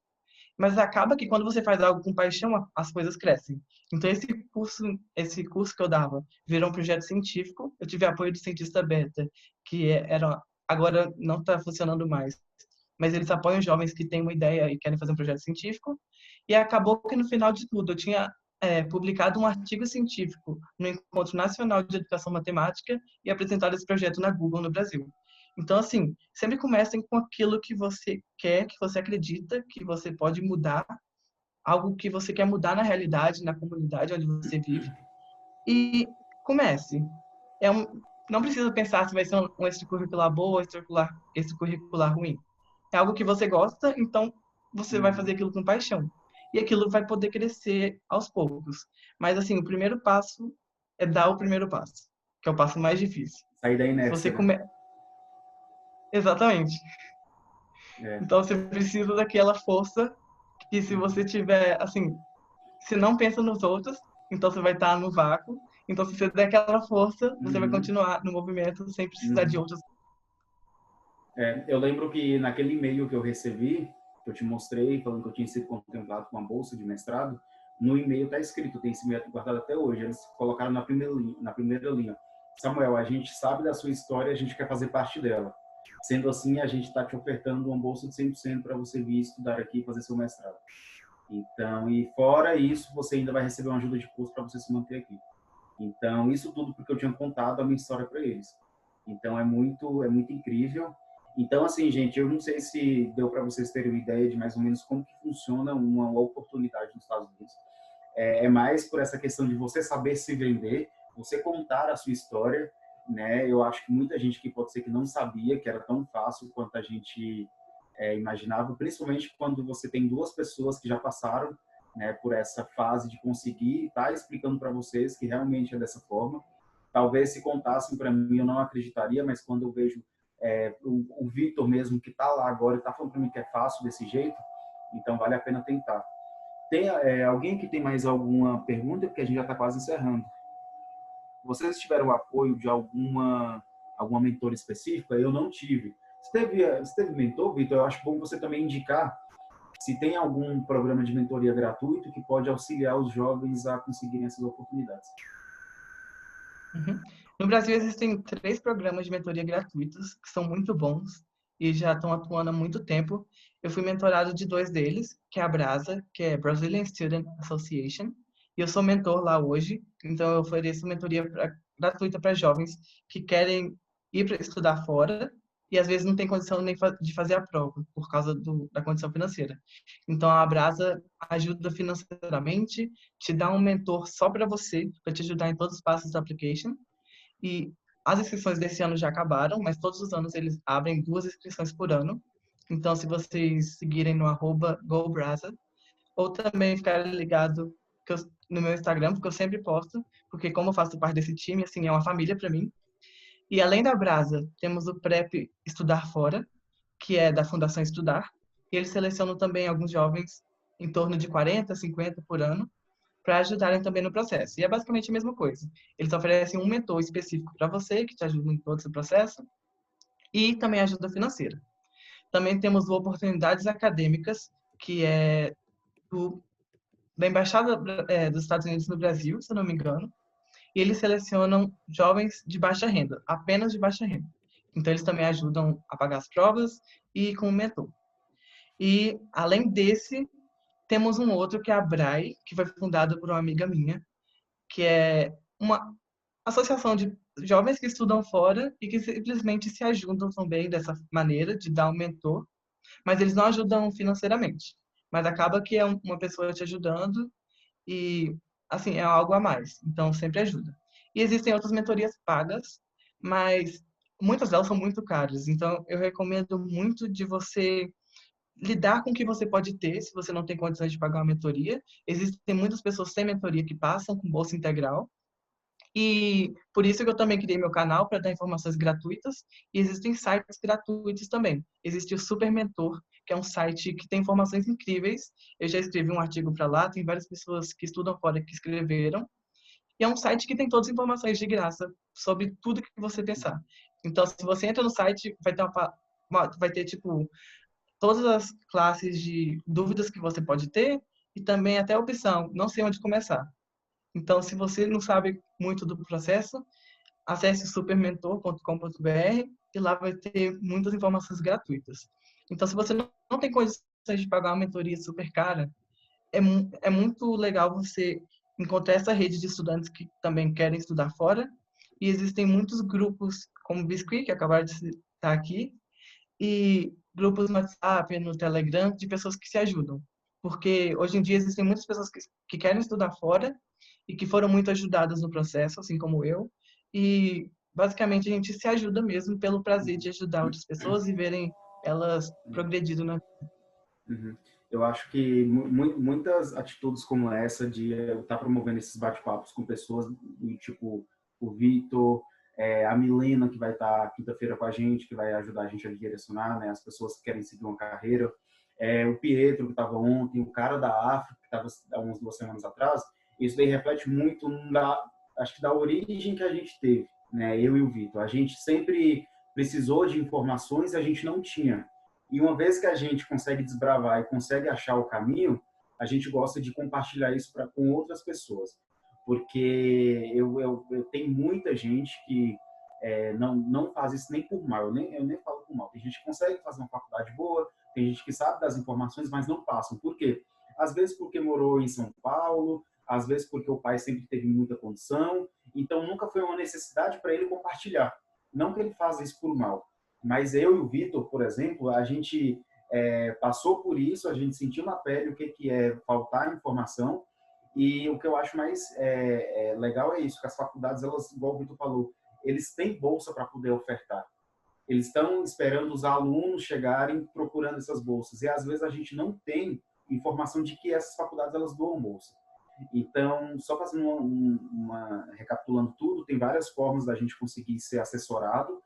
Mas acaba que quando você faz algo com paixão, as coisas crescem. Então esse curso que eu dava virou um projeto científico. Eu tive apoio do cientista beta, que era agora não está funcionando mais. Mas eles apoiam jovens que têm uma ideia e querem fazer um projeto científico. E acabou que no final de tudo eu tinha publicado um artigo científico no Encontro Nacional de Educação Matemática e apresentado esse projeto na Google no Brasil. Então, assim, sempre comecem com aquilo que você quer, que você acredita, que você pode mudar, algo que você quer mudar na realidade, na comunidade onde você vive, e comece. Não precisa pensar se vai ser um extracurricular bom ou extracurricular ruim. É algo que você gosta, então você vai fazer aquilo com paixão. E aquilo vai poder crescer aos poucos. Mas, assim, o primeiro passo é dar o primeiro passo, que é o passo mais difícil. Sair da Se você inércia, né? come... Exatamente. É. Então, você precisa daquela força que, se você tiver, assim, se não pensa nos outros, então você vai estar no vácuo. Então, se você der aquela força, você vai Uhum. continuar no movimento sem precisar de Uhum. outros. Eu lembro que naquele e-mail que eu recebi, que eu te mostrei, falando que eu tinha sido contemplado com uma bolsa de mestrado, no e-mail está escrito, tem esse e-mail guardado até hoje, eles colocaram na primeira linha: Samuel, a gente sabe da sua história, a gente quer fazer parte dela. Sendo assim, a gente está te ofertando uma bolsa de 100% para você vir estudar aqui e fazer seu mestrado. Então, e fora isso, você ainda vai receber uma ajuda de custo para você se manter aqui. Então, isso tudo porque eu tinha contado a minha história para eles. Então, é muito incrível. Então, assim, gente, eu não sei se deu para vocês terem uma ideia de mais ou menos como que funciona uma oportunidade nos Estados Unidos. É mais por essa questão de você saber se vender, você contar a sua história, né? Eu acho que muita gente que pode ser que não sabia que era tão fácil quanto a gente imaginava, principalmente quando você tem duas pessoas que já passaram, né, por essa fase de conseguir estar explicando para vocês que realmente é dessa forma. Talvez se contassem para mim eu não acreditaria, mas quando eu vejo o Vitor mesmo que está lá agora e está falando para mim que é fácil desse jeito, então vale a pena tentar. Tem alguém que tem mais alguma pergunta? Porque a gente já está quase encerrando. Vocês tiveram o apoio de alguma mentora específica? Eu não tive. Você teve mentor, Vitor? Eu acho bom você também indicar se tem algum programa de mentoria gratuito que pode auxiliar os jovens a conseguirem essas oportunidades. Uhum. No Brasil existem 3 programas de mentoria gratuitos que são muito bons e já estão atuando há muito tempo. Eu fui mentorado de 2 deles, que é a Brasa, que é Brazilian Student Association, e eu sou mentor lá hoje, então eu ofereço mentoria gratuita para jovens que querem ir para estudar fora e às vezes não tem condição nem de fazer a prova por causa da condição financeira. Então a Brasa ajuda financeiramente, te dá um mentor só para você, para te ajudar em todos os passos da application. E as inscrições desse ano já acabaram, mas todos os anos eles abrem 2 inscrições por ano. Então, se vocês seguirem no @GoBrasa, ou também ficarem ligado no meu Instagram, porque eu sempre posto, porque como eu faço parte desse time, assim, é uma família para mim. E além da Brasa, temos o PrEP Estudar Fora, que é da Fundação Estudar, e eles selecionam também alguns jovens em torno de 40, 50 por ano, para ajudarem também no processo. E é basicamente a mesma coisa. Eles oferecem um mentor específico para você, que te ajuda em todo esse processo, e também ajuda financeira. Também temos oportunidades acadêmicas, que é da Embaixada dos Estados Unidos no Brasil, se eu não me engano, e eles selecionam jovens de baixa renda, apenas de baixa renda. Então, eles também ajudam a pagar as provas e com o mentor. E, além desse, temos um outro que é a BRAE, que foi fundada por uma amiga minha, que é uma associação de jovens que estudam fora e que simplesmente se ajudam também dessa maneira de dar um mentor, mas eles não ajudam financeiramente. Mas acaba que é uma pessoa te ajudando e, assim, é algo a mais. Então, sempre ajuda. E existem outras mentorias pagas, mas muitas delas são muito caras. Então, eu recomendo muito de você lidar com o que você pode ter se você não tem condições de pagar uma mentoria. Existem muitas pessoas sem mentoria que passam com bolsa integral. E por isso que eu também criei meu canal para dar informações gratuitas. E existem sites gratuitos também. Existe o Super Mentor, que é um site que tem informações incríveis. Eu já escrevi um artigo para lá, tem várias pessoas que estudam fora que escreveram. E é um site que tem todas as informações de graça sobre tudo que você pensar. Então, se você entra no site, vai ter tipo todas as classes de dúvidas que você pode ter e também até a opção, não sei onde começar. Então, se você não sabe muito do processo, acesse supermentor.com.br e lá vai ter muitas informações gratuitas. Então, se você não tem condições de pagar uma mentoria super cara, é muito legal você encontrei essa rede de estudantes que também querem estudar fora, e existem muitos grupos, como o Biscuit, que acabaram de estar aqui, e grupos no WhatsApp, no Telegram, de pessoas que se ajudam. Porque hoje em dia existem muitas pessoas que querem estudar fora e que foram muito ajudadas no processo, assim como eu, e basicamente a gente se ajuda mesmo pelo prazer de ajudar outras pessoas e verem elas progredindo na. Uhum. Eu acho que muitas atitudes como essa de estar promovendo esses bate-papos com pessoas do tipo o Vitor, a Milena, que vai estar quinta-feira com a gente, que vai ajudar a gente a direcionar, né, as pessoas que querem seguir uma carreira, o Pietro, que estava ontem, o cara da África, que estava há umas 2 semanas atrás, isso daí reflete muito acho que da origem que a gente teve, né, eu e o Vitor. A gente sempre precisou de informações e a gente não tinha. E uma vez que a gente consegue desbravar e consegue achar o caminho, a gente gosta de compartilhar isso com outras pessoas. Porque eu tenho muita gente que não faz isso nem por mal, eu nem falo por mal. Tem gente que consegue fazer uma faculdade boa, tem gente que sabe das informações, mas não passam. Por quê? Às vezes porque morou em São Paulo, às vezes porque o pai sempre teve muita condição, então nunca foi uma necessidade para ele compartilhar. Não que ele faça isso por mal, mas eu e o Vitor, por exemplo, a gente passou por isso, a gente sentiu na pele o que é faltar informação, e o que eu acho mais legal é isso, que as faculdades, elas, igual o Vitor falou, eles têm bolsa para poder ofertar. Eles estão esperando os alunos chegarem procurando essas bolsas, e às vezes a gente não tem informação de que essas faculdades, elas doam bolsa. Então, só fazendo recapitulando tudo, tem várias formas da gente conseguir ser assessorado,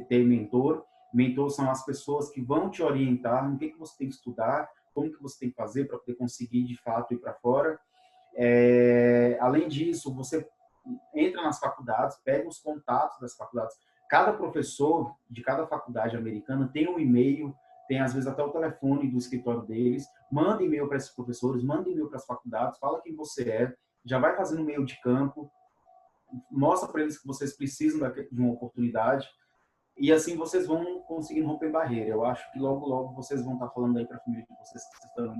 ter mentor. Mentor são as pessoas que vão te orientar no que você tem que estudar, como que você tem que fazer para poder conseguir, de fato, ir para fora. Além disso, você entra nas faculdades, pega os contatos das faculdades. Cada professor de cada faculdade americana tem um e-mail, tem às vezes até o telefone do escritório deles, manda e-mail para esses professores, manda e-mail para as faculdades, fala quem você já vai fazendo meio de campo, mostra para eles que vocês precisam de uma oportunidade, e assim vocês vão conseguindo romper barreira. Eu acho que logo, logo vocês vão estar falando aí para a família de vocês que estão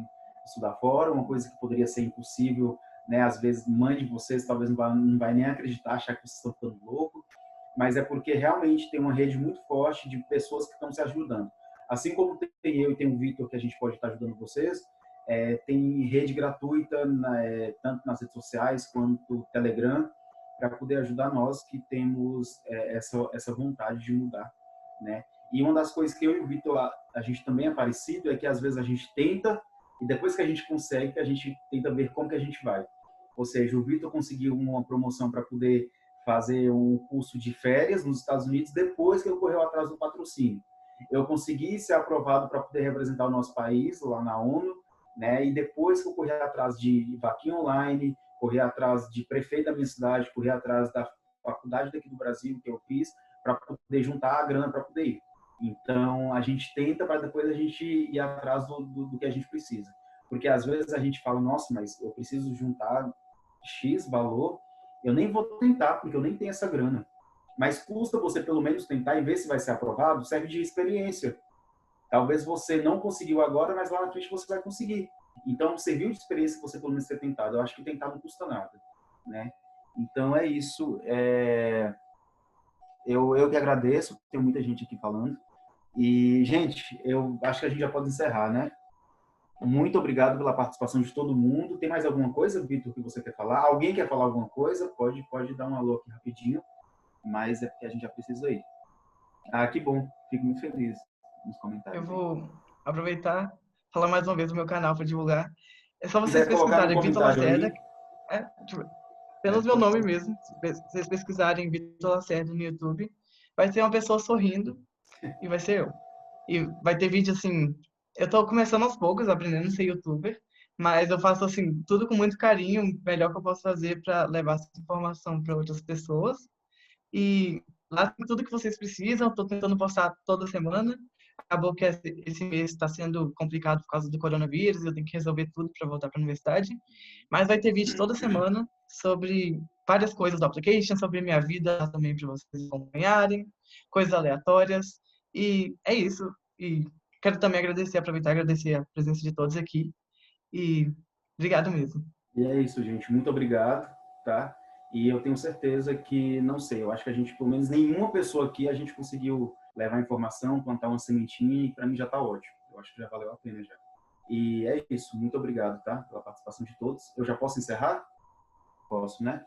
estudar fora, uma coisa que poderia ser impossível, né? Às vezes, mãe de vocês talvez não vai nem acreditar, achar que vocês estão ficando loucos, mas é porque realmente tem uma rede muito forte de pessoas que estão se ajudando. Assim como tem eu e tem o Vitor, que a gente pode estar ajudando vocês, tem rede gratuita, tanto nas redes sociais quanto Telegram, para poder ajudar nós que temos essa vontade de mudar, né? E uma das coisas que eu e o Vitor, a gente também é parecido, é que às vezes a gente tenta, e depois que a gente consegue, a gente tenta ver como que a gente vai. Ou seja, o Vitor conseguiu uma promoção para poder fazer um curso de férias nos Estados Unidos depois que ele correu atrás do patrocínio. Eu consegui ser aprovado para poder representar o nosso país lá na ONU, né? E depois que eu corri atrás de vaquinha online, corri atrás de prefeito da minha cidade, corri atrás da faculdade daqui do Brasil que eu fiz, para poder juntar a grana para poder ir. Então, a gente tenta para depois a gente ir atrás do que a gente precisa. Porque às vezes a gente fala, nossa, mas eu preciso juntar X valor, eu nem vou tentar, porque eu nem tenho essa grana. Mas custa você pelo menos tentar e ver se vai ser aprovado, serve de experiência. Talvez você não conseguiu agora, mas lá na frente você vai conseguir. Então, serviu de experiência você pelo menos ter tentado. Eu acho que tentar não custa nada, né? Então, é isso. Eu que agradeço, tem muita gente aqui falando. E, gente, eu acho que a gente já pode encerrar, né? Muito obrigado pela participação de todo mundo. Tem mais alguma coisa, Vitor, que você quer falar? Alguém quer falar alguma coisa? Pode dar um alô aqui rapidinho, mas é porque a gente já precisa ir. Ah, que bom. Fico muito feliz nos Eu comentários aí. vou aproveitar, falar mais uma vez do meu canal para divulgar. É só Se vocês quiser colocar no pesquisarem Vitor comentário Lacerda, aí, tipo, apenas meu pode nome falar. mesmo. Se vocês pesquisarem Vitor Lacerda no YouTube, vai ter uma pessoa sorrindo e vai ser eu. E vai ter vídeo assim. Eu tô começando aos poucos, aprendendo a ser youtuber, mas eu faço assim, tudo com muito carinho, o melhor que eu posso fazer para levar essa informação para outras pessoas. E lá tem tudo que vocês precisam, estou tentando postar toda semana. Acabou que esse mês está sendo complicado por causa do coronavírus, eu tenho que resolver tudo para voltar para a universidade. Mas vai ter vídeo toda semana sobre várias coisas do application, sobre minha vida também para vocês acompanharem, coisas aleatórias. E é isso. E quero também agradecer, aproveitar e agradecer a presença de todos aqui. E obrigado mesmo. E é isso, gente. Muito obrigado, tá? E eu tenho certeza que, não sei, eu acho que a gente, pelo menos nenhuma pessoa aqui, a gente conseguiu levar informação, plantar uma sementinha e para mim já está ótimo. Eu acho que já valeu a pena já. E é isso. Muito obrigado, tá? Pela participação de todos. Eu já posso encerrar? Posso, né?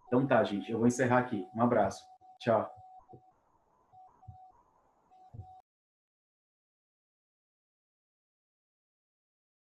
Então tá, gente. Eu vou encerrar aqui. Um abraço. Tchau.